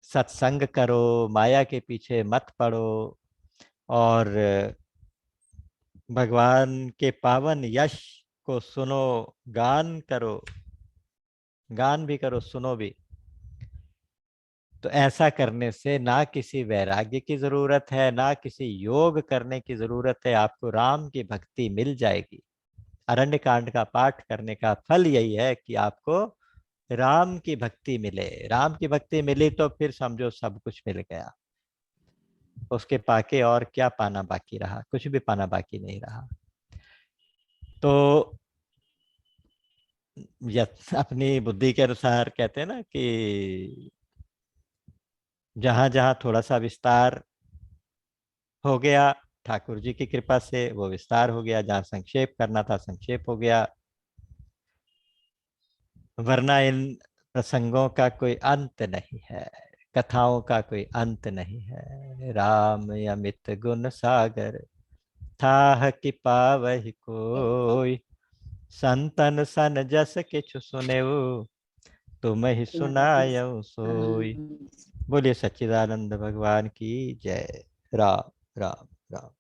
सत्संग करो, माया के पीछे मत पड़ो, और भगवान के पावन यश को सुनो, गान करो, गान भी करो, सुनो भी। तो ऐसा करने से ना किसी वैराग्य की जरूरत है, ना किसी योग करने की जरूरत है, आपको राम की भक्ति मिल जाएगी। अरण्य कांड का पाठ करने का फल यही है कि आपको राम की भक्ति मिले। राम की भक्ति मिली तो फिर समझो सब कुछ मिल गया। उसके पाके और क्या पाना बाकी रहा, कुछ भी पाना बाकी नहीं रहा। तो अपनी बुद्धि के अनुसार कहते हैं ना कि जहां जहां थोड़ा सा विस्तार हो गया, ठाकुर जी की कृपा से वो विस्तार हो गया। जहां संक्षेप करना था संक्षेप हो गया, वरना इन प्रसंगों का कोई अंत नहीं है, कथाओं का कोई अंत नहीं है। राम अमित गुण सागर थाह कि पावहि कोई, संतन सन जस किछु सुनेऊ तुम ही सुनायऊ सोई। बोलिए सच्चिदानंद भगवान की जय। राम राम राम।